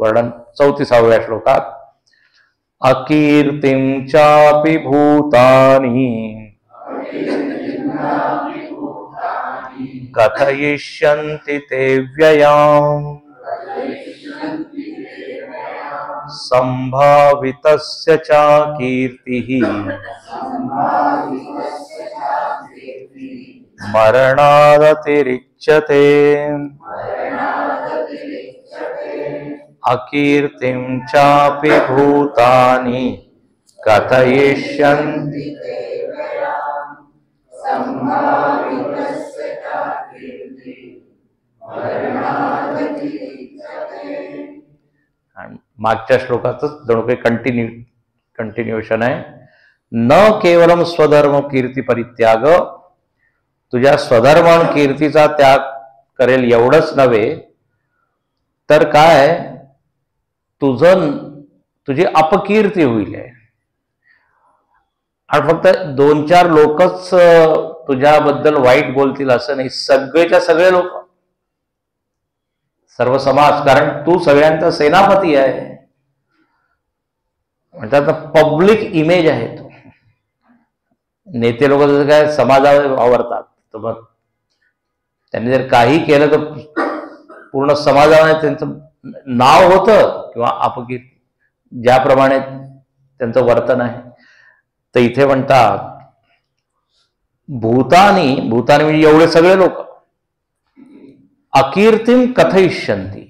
वर्णन 34व्या श्लोकात, अकीर्तिं चापि भूतानि कथयिष्यन्ति ते व्ययाम् संभावितस्य च कीर्तिः मरणादतिरिच्यते. अकीर्तिं चापि भूतानि कथयिष्यन्ति. मागच्या श्लोकातच जणू काही कंटिन्युएशन आहे. न केवलम स्वधर्म कीर्ती परित्याग, तुझ्या स्वधर्म आणि कीर्तीचा त्याग करेल एवढंच नव्हे तर काय तुझी अपकीर्ती होईल. आणि फक्त 2-4 लोकच तुझ्याबद्दल वाईट बोलतील असं नाही, सगळेच्या सगळे लोक, सर्व समाज. कारण तू सगळ्यांचा सेनापती आहे, म्हणतात पब्लिक इमेज आहे तू. नेते लोक जसं काय समाजावर वावरतात, तर मग त्यांनी जर काही केलं तर पूर्ण समाजामध्ये त्यांचं नाव होतं किंवा अपकीर्ती, ज्याप्रमाणे त्यांचं वर्तन आहे. तर इथे म्हणतात भूतानी म्हणजे एवढे सगळे लोक अकीर्तिम कथयिष्यन्ति,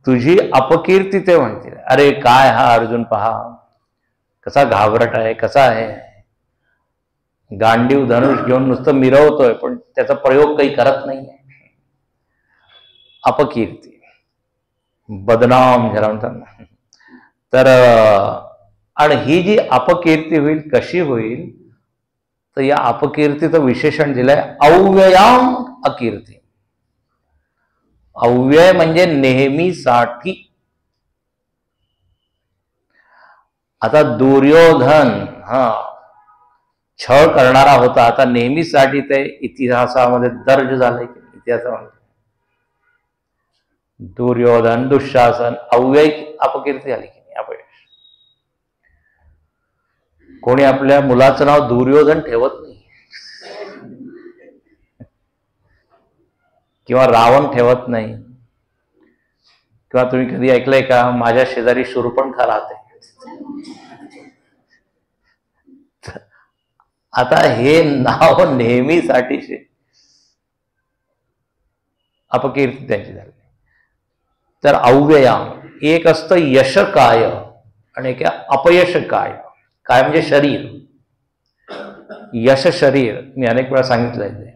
तुझी अपकीर्ती ते म्हणतील. अरे काय हा अर्जुन पहा कसा घाबरट आहे, कसा आहे, गांडीव धनुष घेऊन नुसतं मिरवतोय पण त्याचा प्रयोग काही करत नाही. अपकीर्ती, बदनाम ज्याला म्हणतात. तर आणि ही जी अपकीर्ती होईल कशी होईल तर या अपकीर्तीचं विशेषण दिलंय अव्ययाम अकीर्ती. अव्यय म्हणजे नेहमीसाठी. आता दुर्योधन छळ करणारा होता, आता नेहमीसाठी ते इतिहासामध्ये दर्ज झालंय की इतिहासामध्ये. दुर्योधन, दुःशासन, अव्यय अपकीर्ती झाली की नाही, अपयश. कोणी आपल्या मुलाचं नाव दुर्योधन ठेवत नाही किंवा रावण ठेवत नाही. किंवा तुम्ही कधी ऐकलंय का माझ्या शेजारी शूर्पणखा राहते. आता हे नाव नेहमीसाठी अपकीर्ती त्यांची झाली. तर अव्ययाम एक असतं यश काय आणि एक अपयश काय. काय म्हणजे शरीर, यश शरीर. मी अनेक वेळा सांगितलंय ते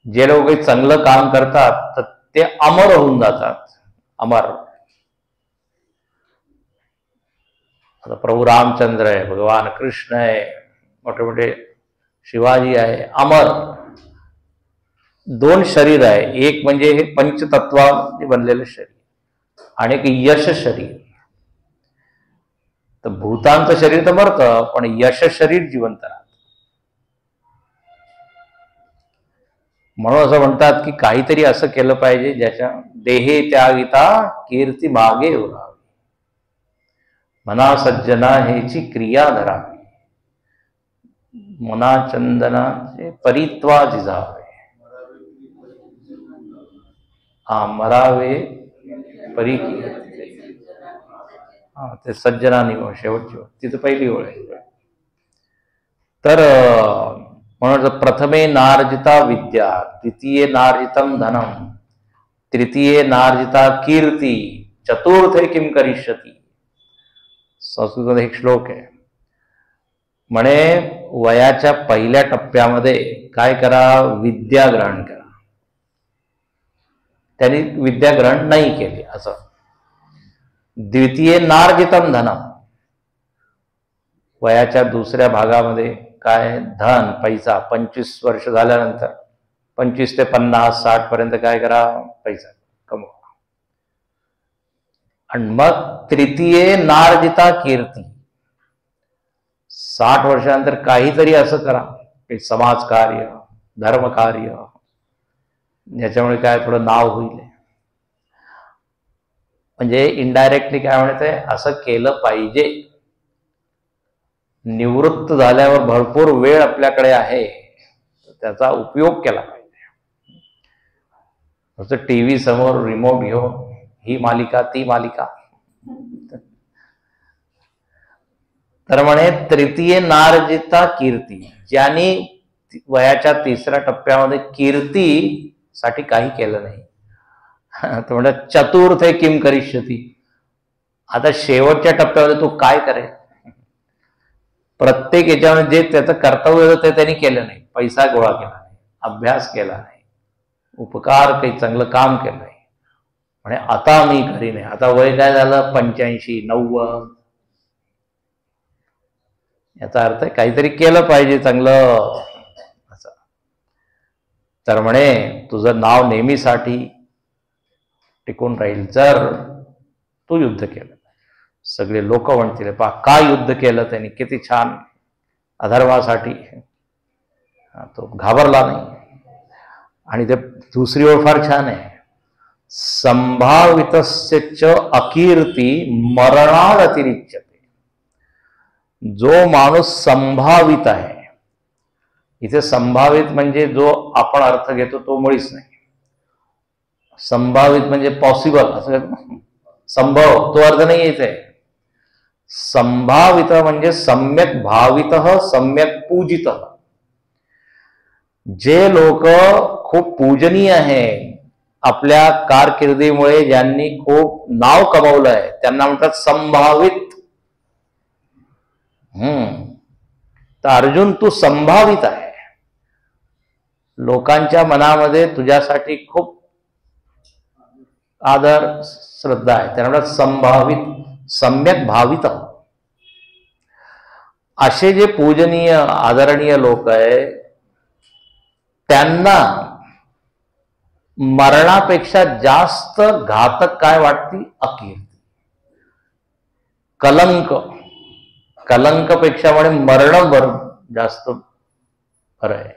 जे लोक काही चांगलं काम करतात तर ते अमर होऊन जातात. अमर. आता प्रभू रामचंद्र आहे, भगवान कृष्ण आहे, मोठे मोठे शिवाजी आहे, अमर. दोन शरीर आहे, एक म्हणजे हे पंचतत्वाने बनलेलं शरीर आणि एक यश शरीर. तर भूतांचं शरीर तर मरतं, पण यश शरीर जिवंत राहतं. म्हणून असं म्हणतात की काहीतरी असं केलं पाहिजे ज्याच्या देहे त्यागिता कीर्ती मागे उरावी, मना सज्जना हेची क्रिया धरावी, मना चंदनाचे परित्वा जिजावे, मरावे परी. ते सज्जना निव शेवटची तिथं पहिली ओळ आहे. तर म्हणून प्रथमे नार्जिता विद्या, द्वितीये नार्जितम धनम, तृतीये नार्जिता कीर्ती, चतुर्थे किम करिष्यती. संस्कृतात एक श्लोक आहे, म्हणे वयाच्या पहिल्या टप्प्यामध्ये काय करा, विद्या ग्रहण करा. त्यांनी विद्या ग्रहण नाही केली असं. द्वितीय नार्जितम धनम, वयाच्या दुसऱ्या भागामध्ये काय, धन पैसा. 25 वर्ष झाल्यानंतर 25 ते 50 60 पर्यंत काय करा, पैसा कमवा. आणि मग तृतीय नार्जिता कीर्ती, 60 वर्षानंतर काहीतरी असं करा की समाजकार्य, धर्मकार्य, याच्यामुळे काय थोडं नाव होईल. म्हणजे इनडायरेक्टली काय म्हणते, असं केलं पाहिजे. निवृत्त झाल्यावर भरपूर वेळ आपल्याकडे आहे, त्याचा उपयोग केला पाहिजे. नुसतं टीव्ही समोर रिमोट घेऊन ही मालिका ती मालिका. तर म्हणे तृतीय नार्जिता कीर्ती, ज्यांनी वयाच्या तिसऱ्या टप्प्यामध्ये कीर्तीसाठी काही केलं नाही. तो म्हणतात चतुर्थे किम करिष्यती, आता शेवटच्या टप्प्यामध्ये तू काय करेल. प्रत्येक याच्यामध्ये जे त्याचं कर्तव्य होतं ते त्यांनी केलं नाही. पैसा गोळा केला नाही, अभ्यास केला नाही, उपकार काही चांगलं काम केलं नाही. म्हणे आता मी घरी नाही. आता वय काय झालं, 85 90. याचा अर्थ काहीतरी केलं पाहिजे चांगलं असं. तर म्हणे तुझं नाव नेहमीसाठी टिकून राहील जर तू युद्ध केलं. सगळे लोक म्हणतील पा काय युद्ध केलं त्यांनी, किती छान अधर्मासाठी. तो घाबरला नाही. आणि ते दुसरी ओळ फार छान आहे, संभावितस्य अकीर्ती मरणाद अतिरिच्यते. जो माणूस संभावित आहे, इथे संभावित म्हणजे जो आपण अर्थ घेतो तो मुळीच नाही. संभावित म्हणजे पॉसिबल असं, संभव तो अर्थ नाही येते. संभावित म्हणजे सम्यक भावित, सम्यक पूजित. जे लोक खूप पूजनीय आहे, आपल्या कारकिर्दीमुळे ज्यांनी खूप नाव कमवलंय त्यांना म्हणतात संभावित. तर अर्जुन तू संभावित आहे. लोकांच्या मनामध्ये तुझ्यासाठी खूप आदर श्रद्धा आहे. त्यांना म्हणतात संभावित, सम्यक भावित. असे जे पूजनीय आदरणीय लोक आहे त्यांना मरणापेक्षा जास्त घातक काय वाटते? अकीर्ती, कलंक. कलंकपेक्षा म्हणे मरण जास्त बरं आहे.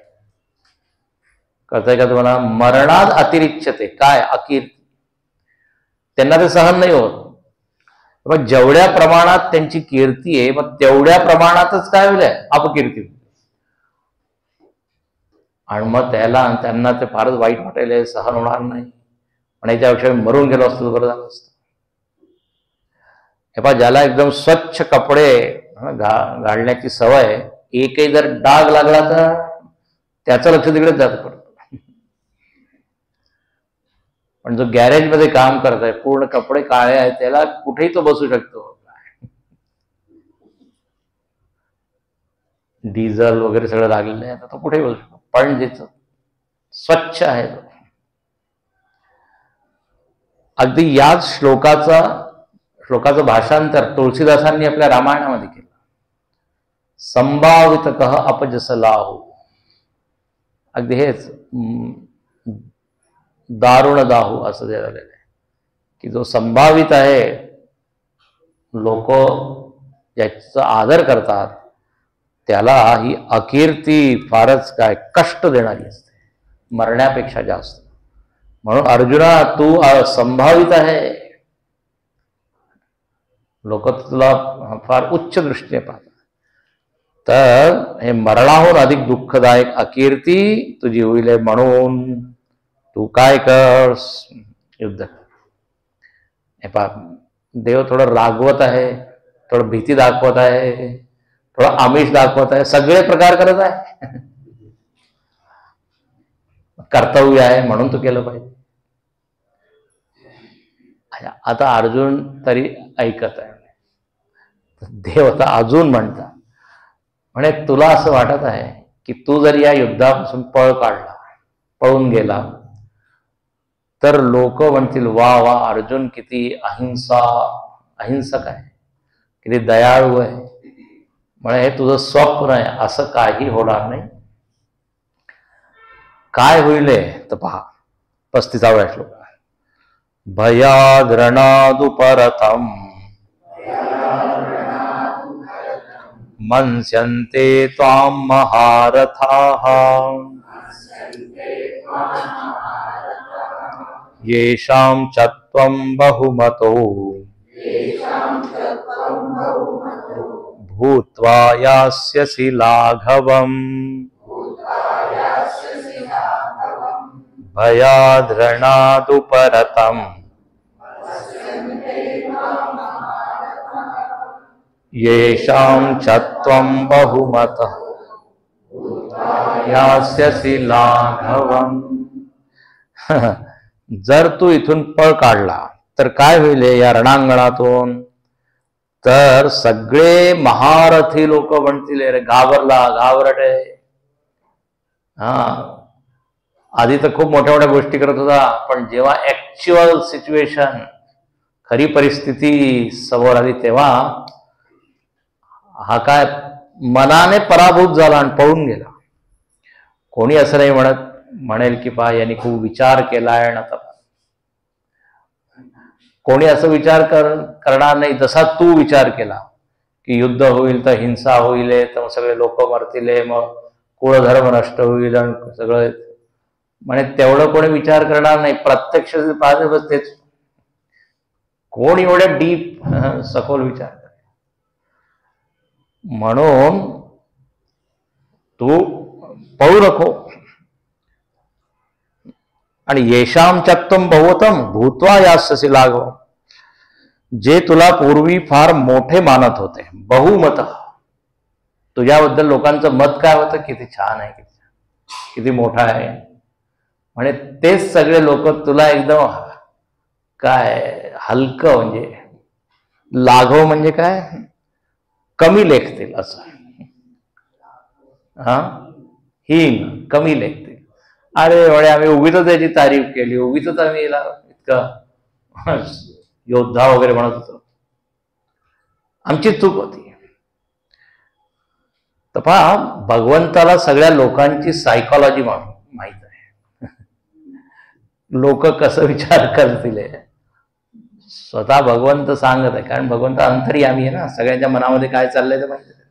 कळतंय का तुम्हाला? मरणात अतिरिच्यते काय? अकीर्ती. त्यांना ते सहन नाही होत. मग जेवढ्या प्रमाणात त्यांची कीर्ती आहे मग तेवढ्या प्रमाणातच काय होईल? अपकीर्ती. आणि मग त्यांना ते फारच वाईट वाटेल, सहन होणार नाही. पण याच्यापेक्षा मरून गेलो असतो बरं झालं असतं. हे पहा, ज्याला एकदम स्वच्छ कपडे घालण्याची सवय, एकही जर डाग लागला तर त्याचं लक्ष तिकडेच जात पडतं. पण जो गॅरेजमध्ये काम करत आहे, पूर्ण कपडे काळे आहेत, त्याला कुठेही तो बसू शकतो. डिझेल वगैरे सगळं लागलेलं आहे, तो कुठेही बसू शकतो. पण ज्याचं स्वच्छ आहे, अगदी याच श्लोकाचं भाषांतर तुळशीदासांनी आपल्या रामायणामध्ये केलं. संभावित कह अपजसलाहू. अगदी हेच दारुण दाहू असं जे झालेलं आहे की जो संभावित आहे, लोक ज्याचा आदर करतात त्याला ही अकीर्ती फारच काय कष्ट देणारी असते, मरण्यापेक्षा जास्त. म्हणून अर्जुना, तू संभावित आहे, लोक तुला फार उच्च दृष्टीने पाहतात, तर हे मरणाहून अधिक दुःखदायक अकीर्ती तुझी होईल. म्हणून तू काय कर? युद्ध. हे पहा, देव थोडं रागवत आहे, थोडं भीती दाखवत आहे, थोडं आमिष दाखवत आहे, सगळे प्रकार करत आहे. कर्तव्य आहे म्हणून तू केलं पाहिजे. आता अर्जुन तरी ऐकत आहे. देव आता अजून म्हणता, म्हणे तुला असं वाटत आहे की तू जर या युद्धापासून पळून गेला तर लोक म्हणतील, वा वा, अर्जुन किती अहिंसक आहे, किती दयाळू आहे. म्हणे हे तुझं स्वप्न आहे, असं काही होणार नाही. काय होईल तर पहा, 35व्या श्लोक. भयाद्रणादुपरतम मन्स्यन्ते त्वां महारथाः येषां च त्वं बहुमतो भूत्वा यास्यसि लाघवम्. भयाद्रणादुपरतम् येषां च त्वं बहुमतः यास्यसि लाघवम्. जर तू इथून पळ काढला तर काय होईल या रणांगणातून? तर सगळे महारथी लोक म्हणतील, रे घाबरला, घाबरट आहे. आधी तर खूप मोठ्या मोठ्या गोष्टी करत होता, पण जेव्हा ऍक्च्युअल सिच्युएशन, खरी परिस्थिती समोर आली तेव्हा हा काय मनाने पराभूत झाला आणि पळून गेला. कोणी असं नाही म्हणेल की पहा यांनी खूप विचार केलाय. आता कोणी असं विचार करणार नाही जसा तू विचार केला की युद्ध होईल तर हिंसा होईल, तर सगळे लोक मरतील, मग कुळधर्म नष्ट होईल आणि सगळं. म्हणजे तेवढं कोणी विचार करणार नाही. प्रत्यक्ष पाहते बस तेच. कोण एवढ्या डीप सखोल विचार करे? म्हणून तू पळू नको. आणि येशाम चत्वम बहुतम भूत्वा यास्यसि लाघवम्. जे तुला पूर्वी फार मोठे मानत होते, बहुमत, तुझ्याबद्दल लोकांचं मत काय होतं? किती छान आहे, किती मोठा आहे. म्हणजे तेच सगळे लोक तुला एकदम काय हलकं, म्हणजे लाघव म्हणजे काय, कमी लेखतील असं. हीन, कमी लेखतील. अरे एवढे आम्ही उगीच त्याची तारीफ केली, उगीच आम्ही इतकं योद्धा वगैरे म्हणत होतो, आमची चूक होती. तर पहा, भगवंताला सगळ्या लोकांची सायकॉलॉजी माहित आहे. लोक कसं विचार करतील स्वतः भगवंत सांगत आहे, कारण भगवंत अंतर्यामी आहे ना, सगळ्यांच्या मनामध्ये काय चाललंय ते माहिती आहे.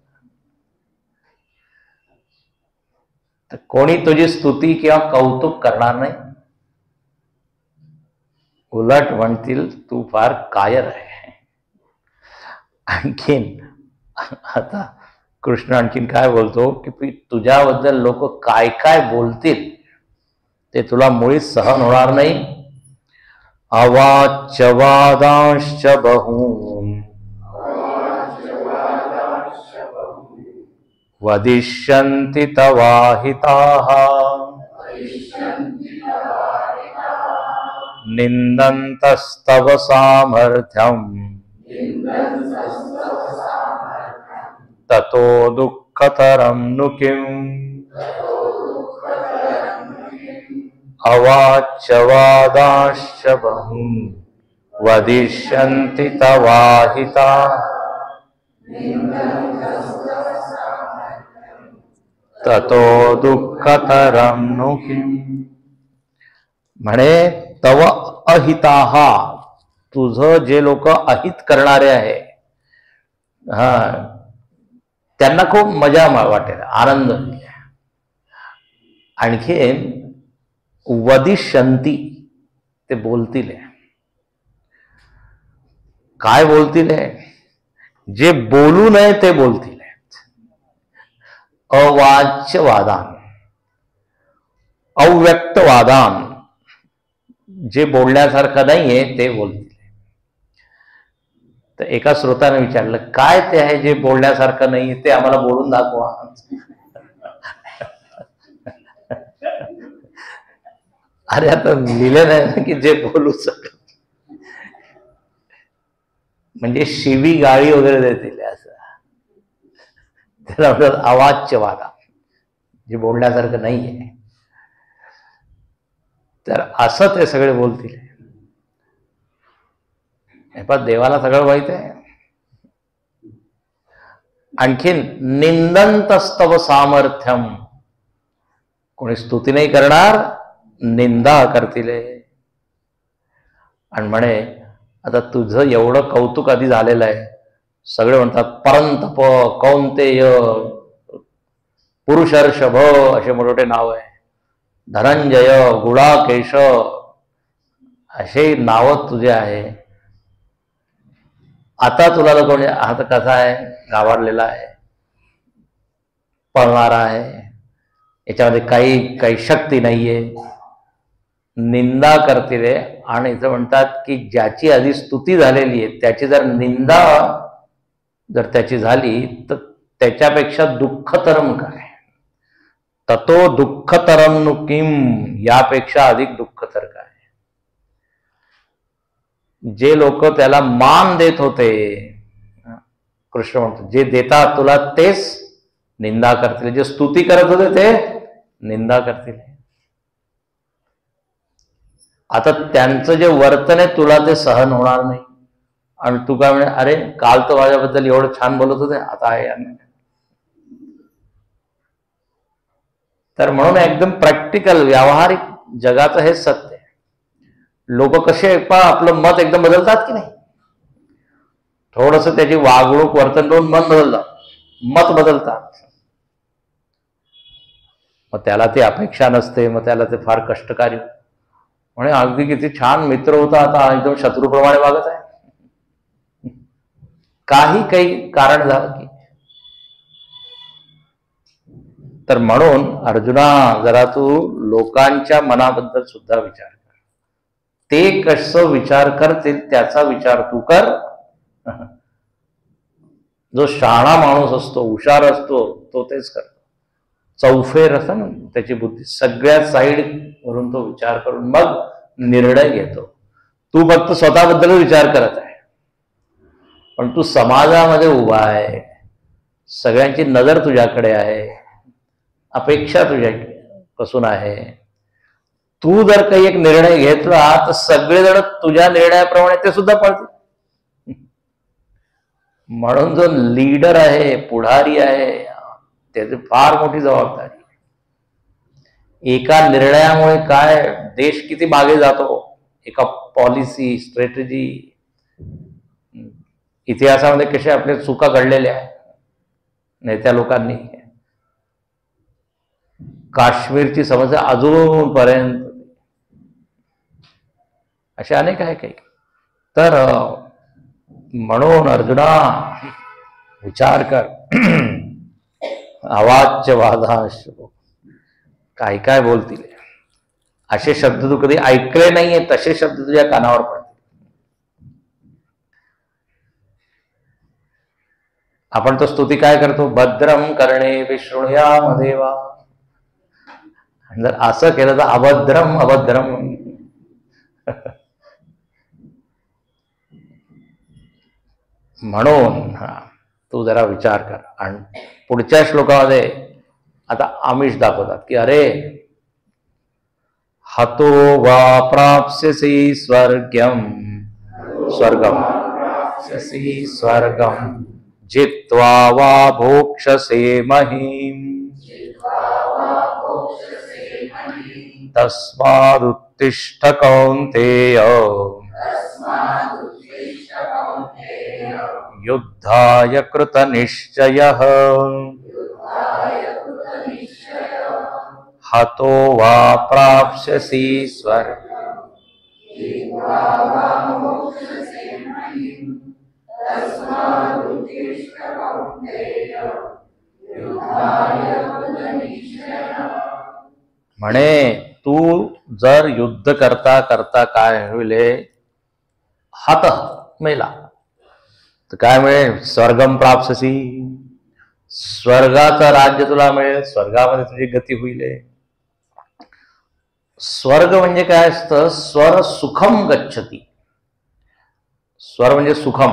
तर कोणी तुझी स्तुती किंवा कौतुक करणार नाही, उलट म्हणतील तू फार कायर आहे. आणखीन आता कृष्ण आणखीन काय बोलतो की तुझ्याबद्दल लोक काय काय बोलतील ते तुला मुळीच सहन होणार नाही. अवाच्यवादांश्च बहून् वदिष्यन्ति तवाहिताः निन्दन्तस्तव सामर्थ्यम् ततो दुःखतरं नु किम्. अवाच्यवादांश्च बहून् वदिष्यन्ति तवाहिताः ततो दुःखतरं नु किम्. म्हणे तव अहिताः, तुझं जे लोक अहित करणारे आहे त्यांना खूप मजा वाटेल, आनंद. आणखीन वदिष्यन्ति, ते बोलतील. काय बोलतील? जे बोलू नये ते बोलतील. अवाच्यवादान, अव्यक्तवादान, जे बोलण्यासारखं नाहीये ते बोलतील. तर एका श्रोताने विचारलं, काय ते आहे जे बोलण्यासारखं नाहीये, ते आम्हाला बोलून दाखवा. अरे आता लिहिलं नाही ना की जे बोलू शकत, म्हणजे शिवी गाळी वगैरे देतील असं. त्याला अवाच्यवादा, जे बोलण्यासारखं नाहीये. तर असं ते सगळे बोलतील. पण देवाला सगळं माहित आहे. आणखीन निंदन्तस्तव सामर्थ्यम, कोणी स्तुती नाही करणार, निंदा करतील. आणि म्हणे आता तुझं एवढं कौतुक आधी झालेलं आहे, सगळे म्हणतात परंतप, कौंतेय, पुरुषर्षभ असे मोठे नाव आहे, धनंजय, गुडाकेश असे नाव तुझे आहे. आता तुला लोक म्हणजे हात कसा आहे, गावारलेला आहे, पळणारा आहे, याच्यामध्ये काही शक्ती नाहीये, निंदा करतील. आणि इथं म्हणतात की ज्याची आधी स्तुती झालेली आहे त्याची जर निंदा जर त्याची झाली तर त्याच्यापेक्षा दुःखतरम काय, ततो दुःखतरम नु किम, यापेक्षा अधिक दुःखतर काय. जे लोक त्याला मान देत होते, कृष्ण म्हणतो जे देतात तुला तेच निंदा करतील, जे स्तुती करत होते ते निंदा करतील. आता त्यांचं जे वर्तन आहे तुला ते सहन होणार नाही. आणि तू काय म्हणे, अरे काल तर माझ्याबद्दल एवढं छान बोलत होते, आता आहे. तर म्हणून एकदम प्रॅक्टिकल व्यावहारिक जगाचं हे सत्य आहे. लोक कसे आपलं मत एकदम बदलतात की नाही, थोडस त्याची वागणूक वर्तन करून मत बदलतात. मग त्याला ती अपेक्षा नसते, मग त्याला ते फार कष्टकारी. म्हणे अगदी किती छान मित्र होता, आता एकदम शत्रूप्रमाणे वागत आहे. काही कारण झालं की. तर म्हणून अर्जुना, जरा तू लोकांच्या मनाबद्दल सुद्धा विचार कर. ते कसं विचार करतील त्याचा विचार तू कर. जो शहाणा माणूस असतो, हुशार असतो, तो तेच करतो. चौफेर असतं ना त्याची बुद्धी, सगळ्या साईड वरून तो विचार करून मग निर्णय घेतो. तू फक्त स्वतःबद्दल विचार करत आहे, पण तू समाजामध्ये उभा आहे, सगळ्यांची नजर तुझ्याकडे आहे, अपेक्षा तुझ्यापासून आहे. तू जर काही एक निर्णय घेतला तर सगळेजण तुझ्या निर्णयाप्रमाणे ते सुद्धा पळतील. म्हणून जो लीडर आहे, पुढारी आहे, त्याची फार मोठी जबाबदारी. एका निर्णयामुळे काय देश किती मागे जातो, एका पॉलिसी स्ट्रॅटेजी. इतिहासामध्ये कशा आपल्या चुका घडलेल्या आहेत नेत्या लोकांनी. काश्मीरची समस्या अजूनपर्यंत, असे अनेक आहे काही. तर म्हणून अर्जुना विचार कर. आवाच्य वादांश, काय काय बोलतील असे शब्द तू कधी ऐकले नाहीये, तसे शब्द तुझ्या कानावर पडतील. आपण तो स्तुती काय करतो, भद्रम कर्णे विशृणुयाम देवा. जर असं केलं तर अभद्रम अभद्रम. म्हणून तू जरा विचार कर. आणि पुढच्या श्लोकामध्ये आता आमिष दाखवतात की अरे हतो वा प्राप्स्यसि स्वर्गम स्वर्गम स्वर्गम जित्वा वा भोक्ष्यसे महीम् तस्मादुत्तिष्ठ कौन्तेय युद्धाय कृतनिश्चयः हतो वा प्राप्स्यसि स्वर्गम्. म्हणे तू जर युद्ध करता करता काय होईल, हात मेला तर काय मिळेल, स्वर्गम प्राप्स्यसि, स्वर्गाचं राज्य तुला मिळेल, स्वर्गामध्ये तुझी गती होईल. स्वर्ग म्हणजे काय असतं, स्वर सुखम गच्छती. स्वर म्हणजे सुखम,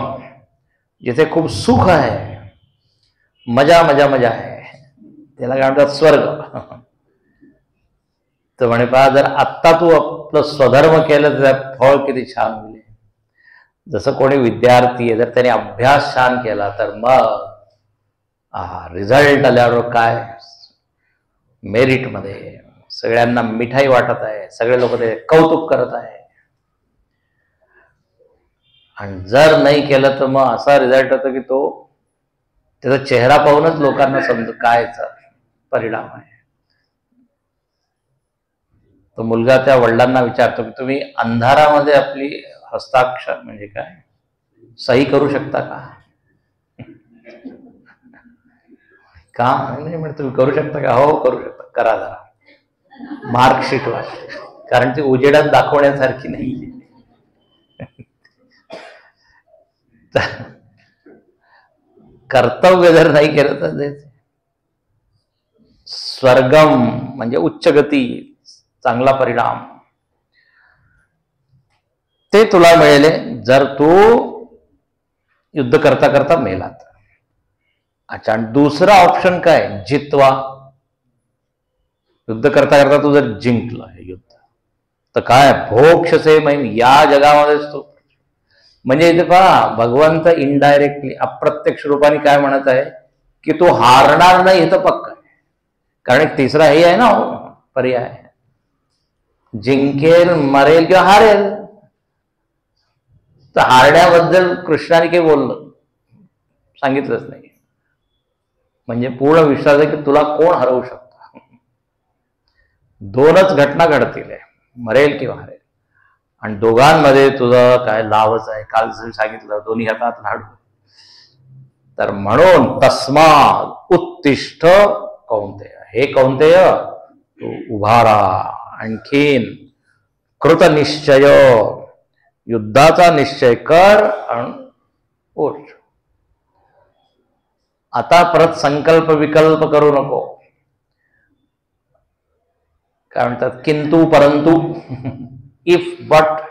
जिथे खूप सुख आहे, मजा मजा मजा आहे, त्याला काय म्हणतात स्वर्ग. तर म्हणे पहा, जर आत्ता तू आपलं स्वधर्म केलं तर फळ किती छान होईल. जसं कोणी विद्यार्थी आहे, जर त्याने अभ्यास छान केला तर मग रिझल्ट आल्यावर काय मेरिटमध्ये सगळ्यांना मिठाई वाटत आहे, सगळे लोक ते कौतुक करत आहे. आणि जर नाही केलं तर मग असा रिझल्ट होतो की तो त्याचा चेहरा पाहूनच लोकांना समजत कायचा परिणाम आहे. तो मुलगा त्या वडिलांना विचारतो की तुम्ही अंधारामध्ये आपली हस्ताक्षर म्हणजे काय सही करू शकता का? का म्हणजे तुम्ही करू शकता का? हो करू शकता, करा जरा मार्कशीटवर, कारण ती उजेडात दाखवण्यासारखी नाही. कर्तव्य जर नाही केलं तर स्वर्गम म्हणजे उच्च गती, चांगला परिणाम ते तुला मिळेल जर तू युद्ध करता करता मेलात. अच्छा, दुसरा ऑप्शन काय, जितवा. युद्ध करता करता तू जर जिंकला हे युद्ध तर काय, भोक्षसे महिम, या जगामध्येच तू. म्हणजे इथे पहा, भगवंत इनडायरेक्टली अप्रत्यक्ष रूपाने काय म्हणत आहे की तू हारणार नाही, हे तर पक्का आहे. कारण तिसरा हे आहे ना पर्याय, जिंकेल, मरेल किंवा हारेल. तर हारण्याबद्दल कृष्णाने काही बोललं सांगितलंच नाही. म्हणजे पूर्ण विश्वास आहे की तुला कोण हरवू शकतो. दोनच घटना घडतील, मरेल किंवा हरेल, आणि दोघांमध्ये तुझं काय लाभच आहे. काल सांगितलं दोन्ही हातात लाडू. तर म्हणून तस्मात् उत्तिष्ठ कौंतेय, हे कौंतेय तू उभा राहा, आणखीन कृतनिश्चय, युद्धाचा निश्चय कर आणि उठ. आता परत संकल्प विकल्प करू नको. काय म्हणतात, किंतु परंतु, इफ बट,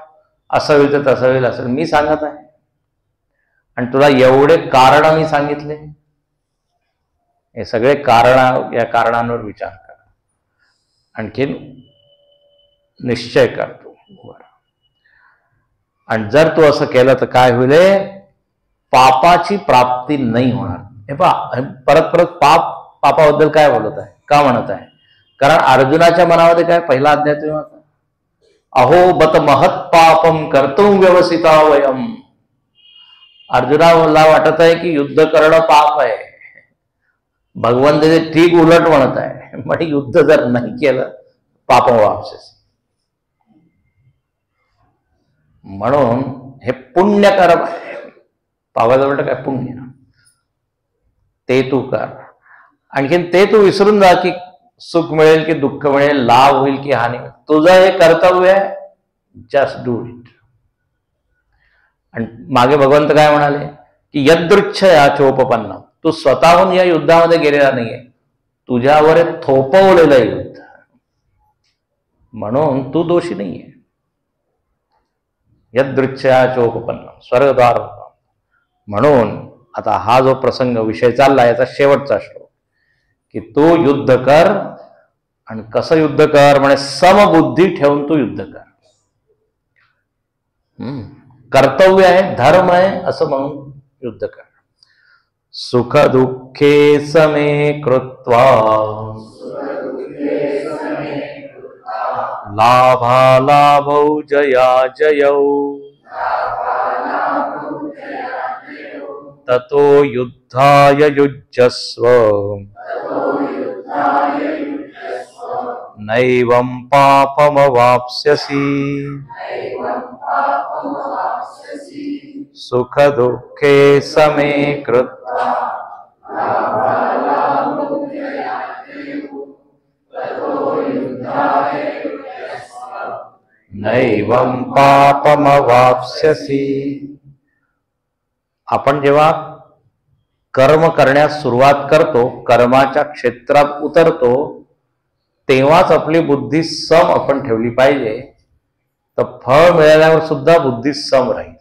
असं होईल तर तसं होईल, असं मी सांगत आहे. आणि तुला एवढे कारण मी सांगितले, हे सगळे कारण, या कारणांवर विचार कर, आणखीन निश्चय कर तू. आणि जर तू असं केलं तर काय होईल, पापाची प्राप्ती नाही होणार. हे पहा, परत परत पाप पापाबद्दल काय बोलत आहे, का म्हणत आहे? कारण अर्जुनाच्या मनामध्ये काय, पहिला अध्याय तेव्हा अहो बत महत् पापम कर्तुम व्यवसिता वयम. अर्जुनाला वाटत आहे की युद्ध करणं पाप आहे. भगवंत ते ठीक उलट म्हणत आहे, म्हणजे युद्ध जर नाही केलं पाप वापसेस. म्हणून हे पुण्य कर्म आहे. पावाचं म्हणतं काय, पुण्य ते तू कर. आणखीन ते तू विसरून जा की सुख मिळेल की दुःख मिळेल, लाभ होईल की हानी. तुझं हे कर्तव्य आहे, जस्ट डू इट. आणि मागे भगवंत काय म्हणाले की यदृच्छया चोपपन्न, तू स्वतःहून या युद्धामध्ये गेलेला नाहीये, तुझ्यावर थोपवलेलं युद्ध, म्हणून तू दोषी नाहीये. यदृच्छया चोपपन्न स्वर्गद्वार. म्हणून आता हा जो प्रसंग विषय चालला याचा शेवटचा श्लोक की तू युद्ध कर. आणि कसं युद्ध कर म्हणे, समबुद्धी ठेवून तू युद्ध कर. कर्तव्य आहे, धर्म आहे असं म्हणून युद्ध कर. सुख दुःखे समे कृत्वा लाभालाभौ जया जयौ ततो युद्धाय युज्यस्व नैवं पापमवाप्स्यसि सुख दुःखे समे कृत्वा नैवं पापमवाप्स्यसि. आपण जेव्हा कर्म करण्यास सुरुवात करतो, कर्माच्या क्षेत्रात उतरतो, तेव्हाच आपली बुद्धी सम आपण ठेवली पाहिजे. तर फळ मिळाल्यावर सुद्धा बुद्धी सम राहील,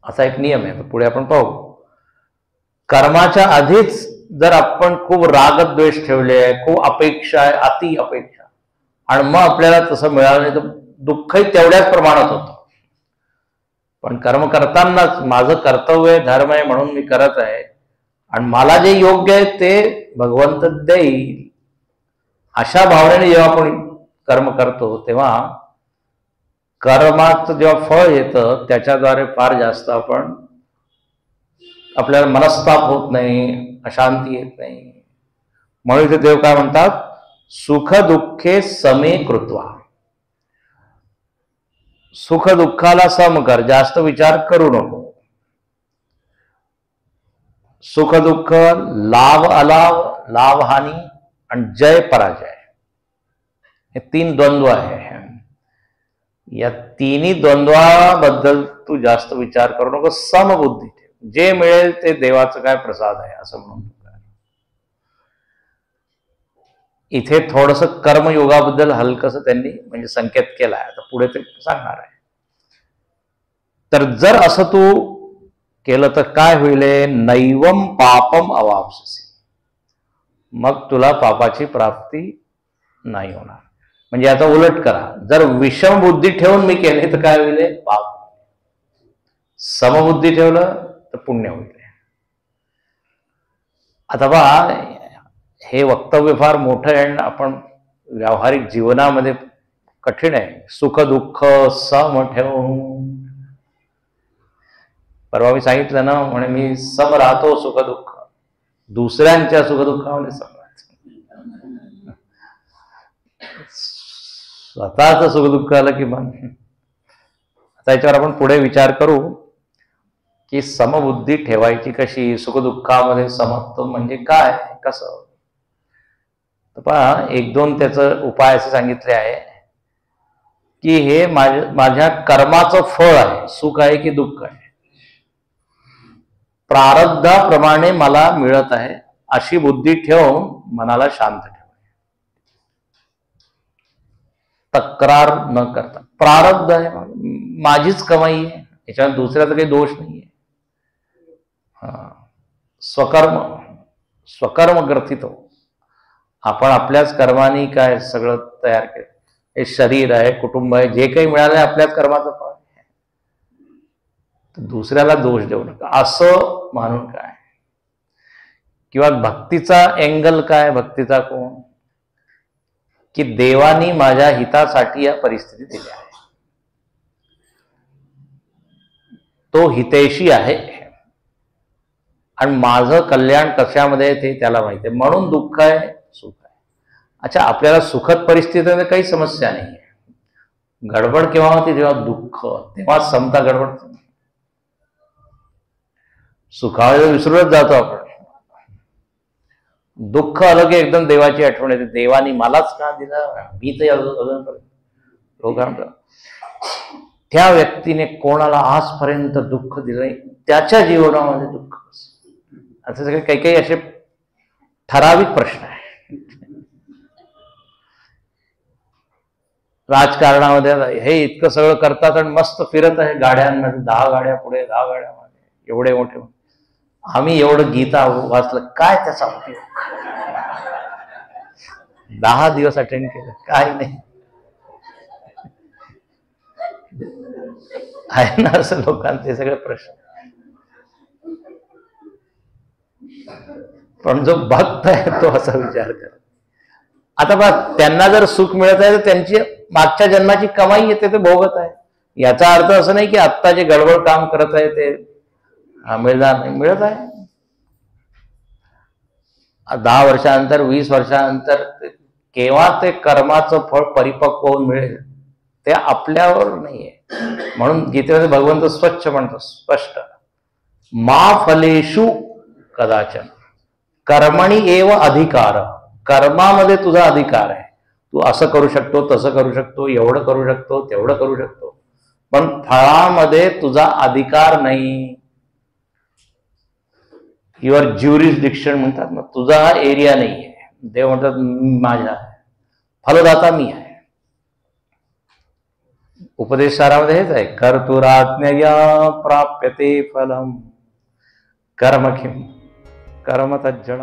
असा एक नियम आहे. पुढे आपण पाहू. कर्माच्या आधीच जर आपण खूप रागद्वेष ठेवले आहे, खूप अपेक्षा आहे, अति अपेक्षा, आणि मग आपल्याला तसं मिळालं नाही तर दुःखही तेवढ्याच प्रमाणात होतं. पण कर्म करतानाच माझं कर्तव्य धर्म आहे म्हणून मी करत आहे, आणि मला जे योग्य आहे ते भगवंत देईल, अशा भावनेने जेव्हा आपण कर्म करतो तेव्हा कर्माचं जेव्हा फळ येतं त्याच्याद्वारे फार जास्त आपल्याला मनस्ताप होत नाही, अशांती येत नाही. म्हणून इथे देव काय म्हणतात, सुख दुःखे समे कृत्वा. सुख दुःखाला सम कर, जास्त विचार करू नको. सुख दुःख, लाभ अलाभ, लाभ हानी आणि जय पराजय, हे तीन द्वंद्व आहे. या तिन्ही द्वंद्वाबद्दल तू जास्त विचार करू नको, समबुद्धी ठेव. जे मिळेल ते देवाचं काय प्रसाद आहे असं म्हणून. इथे थोडस कर्मयोगाबद्दल हलकस त्यांनी म्हणजे संकेत केला आहे, आता पुढे ते सांगणार आहे. तर जर असं तू केलं तर काय होईल, नैवम पापम अवाप्स्यसि, मग तुला पापाची प्राप्ती नाही होणार. म्हणजे याचा उलट करा, जर विषम बुद्धी ठेवून मी केले तर काय होईल, पाप. समबुद्धी ठेवलं तर पुण्य होईल. आता बा हे वक्तव्य फार मोठं आहे, आपण व्यावहारिक जीवनामध्ये कठीण आहे. सुख दुःख सम ठेवून, परवा मी सांगितलं ना, म्हणे मी सम राहतो सुख दुःख, दुसऱ्यांच्या सुख दुःखामध्ये सम राहतो, स्वतःच सुख दुःख आलं की मन. आता याच्यावर आपण पुढे विचार करू की समबुद्धी ठेवायची कशी, सुखदुःखामध्ये समत्व म्हणजे काय, कसं. तर पहा, एक दोन त्याचं उपाय असे सांगितले आहे की हे माझ्या कर्माचं फळ आहे, सुख आहे की दुःख आहे, प्रारब्धाप्रमाणे मला मिळत आहे अशी बुद्धी ठेवून मनाला शांत ठेवा. तक्रार न करता, प्रारब्ध आहे, माझीच कमाई आहे, याच्यात दुसऱ्याचा काही दोष नाहीये. स्वकर्म ग्रथित हो. आपण आपल्याच कर्माने काय सगळं तयार केलं, हे शरीर आहे, कुटुंब आहे, जे काही मिळालंय आपल्याच कर्माचं फळ आहे. दुसऱ्याला दोष देऊ नका असं मानून काय. किंवा भक्तीचा एंगल काय, भक्तीचा कोण, की देवानी माझ्या हितासाठी या परिस्थिती दिल्या आहे, तो हितैषी आहे आणि माझं कल्याण कशामध्ये ते त्याला माहिती आहे, म्हणून दुःख आहे सुख आहे. अच्छा, आपल्याला सुखद परिस्थितीमध्ये काही समस्या नाही आहे. गडबड केव्हा होती, जेव्हा दुःख, तेव्हा समता गडबड. सुखावर विसरूनच जातो आपण. दुःख आलं की एकदम देवाची आठवण येते, देवानी मलाच का दिलं, मी तर अजूनपर्यंत लोकांना. त्या व्यक्तीने कोणाला आजपर्यंत दुःख दिलंय, त्याच्या जीवनामध्ये दुःख. असं सगळे काही काही असे ठराविक प्रश्न आहे. राजकारणामध्ये हे इतकं सगळं करतात आणि मस्त फिरत आहे गाड्यांमध्ये, 10 गाड्या पुढे 10 गाड्या मागे, एवढे मोठे. आम्ही एवढं गीता वाचलं, काय त्याचा उपयोग, 10 दिवस अटेंड केलं, काय नाही आहे ना असं लोकांचे सगळे प्रश्न. पण जो भक्त आहे तो असा विचार करतो. आता बघ, त्यांना जर सुख मिळत आहे तर त्यांची मागच्या जन्माची कमाई येते, ते भोगत आहे. याचा अर्थ असं नाही की आत्ता जे गडबड काम करत आहे ते मिळणार नाही, मिळत आहे. 10 वर्षानंतर 20 वर्षानंतर केव्हा ते कर्माचं फळ परिपक्व होऊन मिळेल ते आपल्यावर नाहीये. म्हणून गीतेमध्ये भगवंत स्वच्छ म्हणतो, स्पष्ट, मा फलेषु कदाचन कर्मणी एव अधिकार. कर्मामध्ये तुझा अधिकार आहे, तू असं करू शकतो, तसं करू शकतो, एवढं करू शकतो, तेवढं करू शकतो, पण फळामध्ये तुझा अधिकार नाही. युअर ज्युरिसडिक्शन म्हणतात ना, तुझा हा एरिया नाहीये. देव म्हणतात माझा आहे, फलदाता मी आहे. उपदेश सारामध्ये हेच आहे, कर्तुराज्ञया प्राप्यते फलम कर्म किम कर्म तज्जन.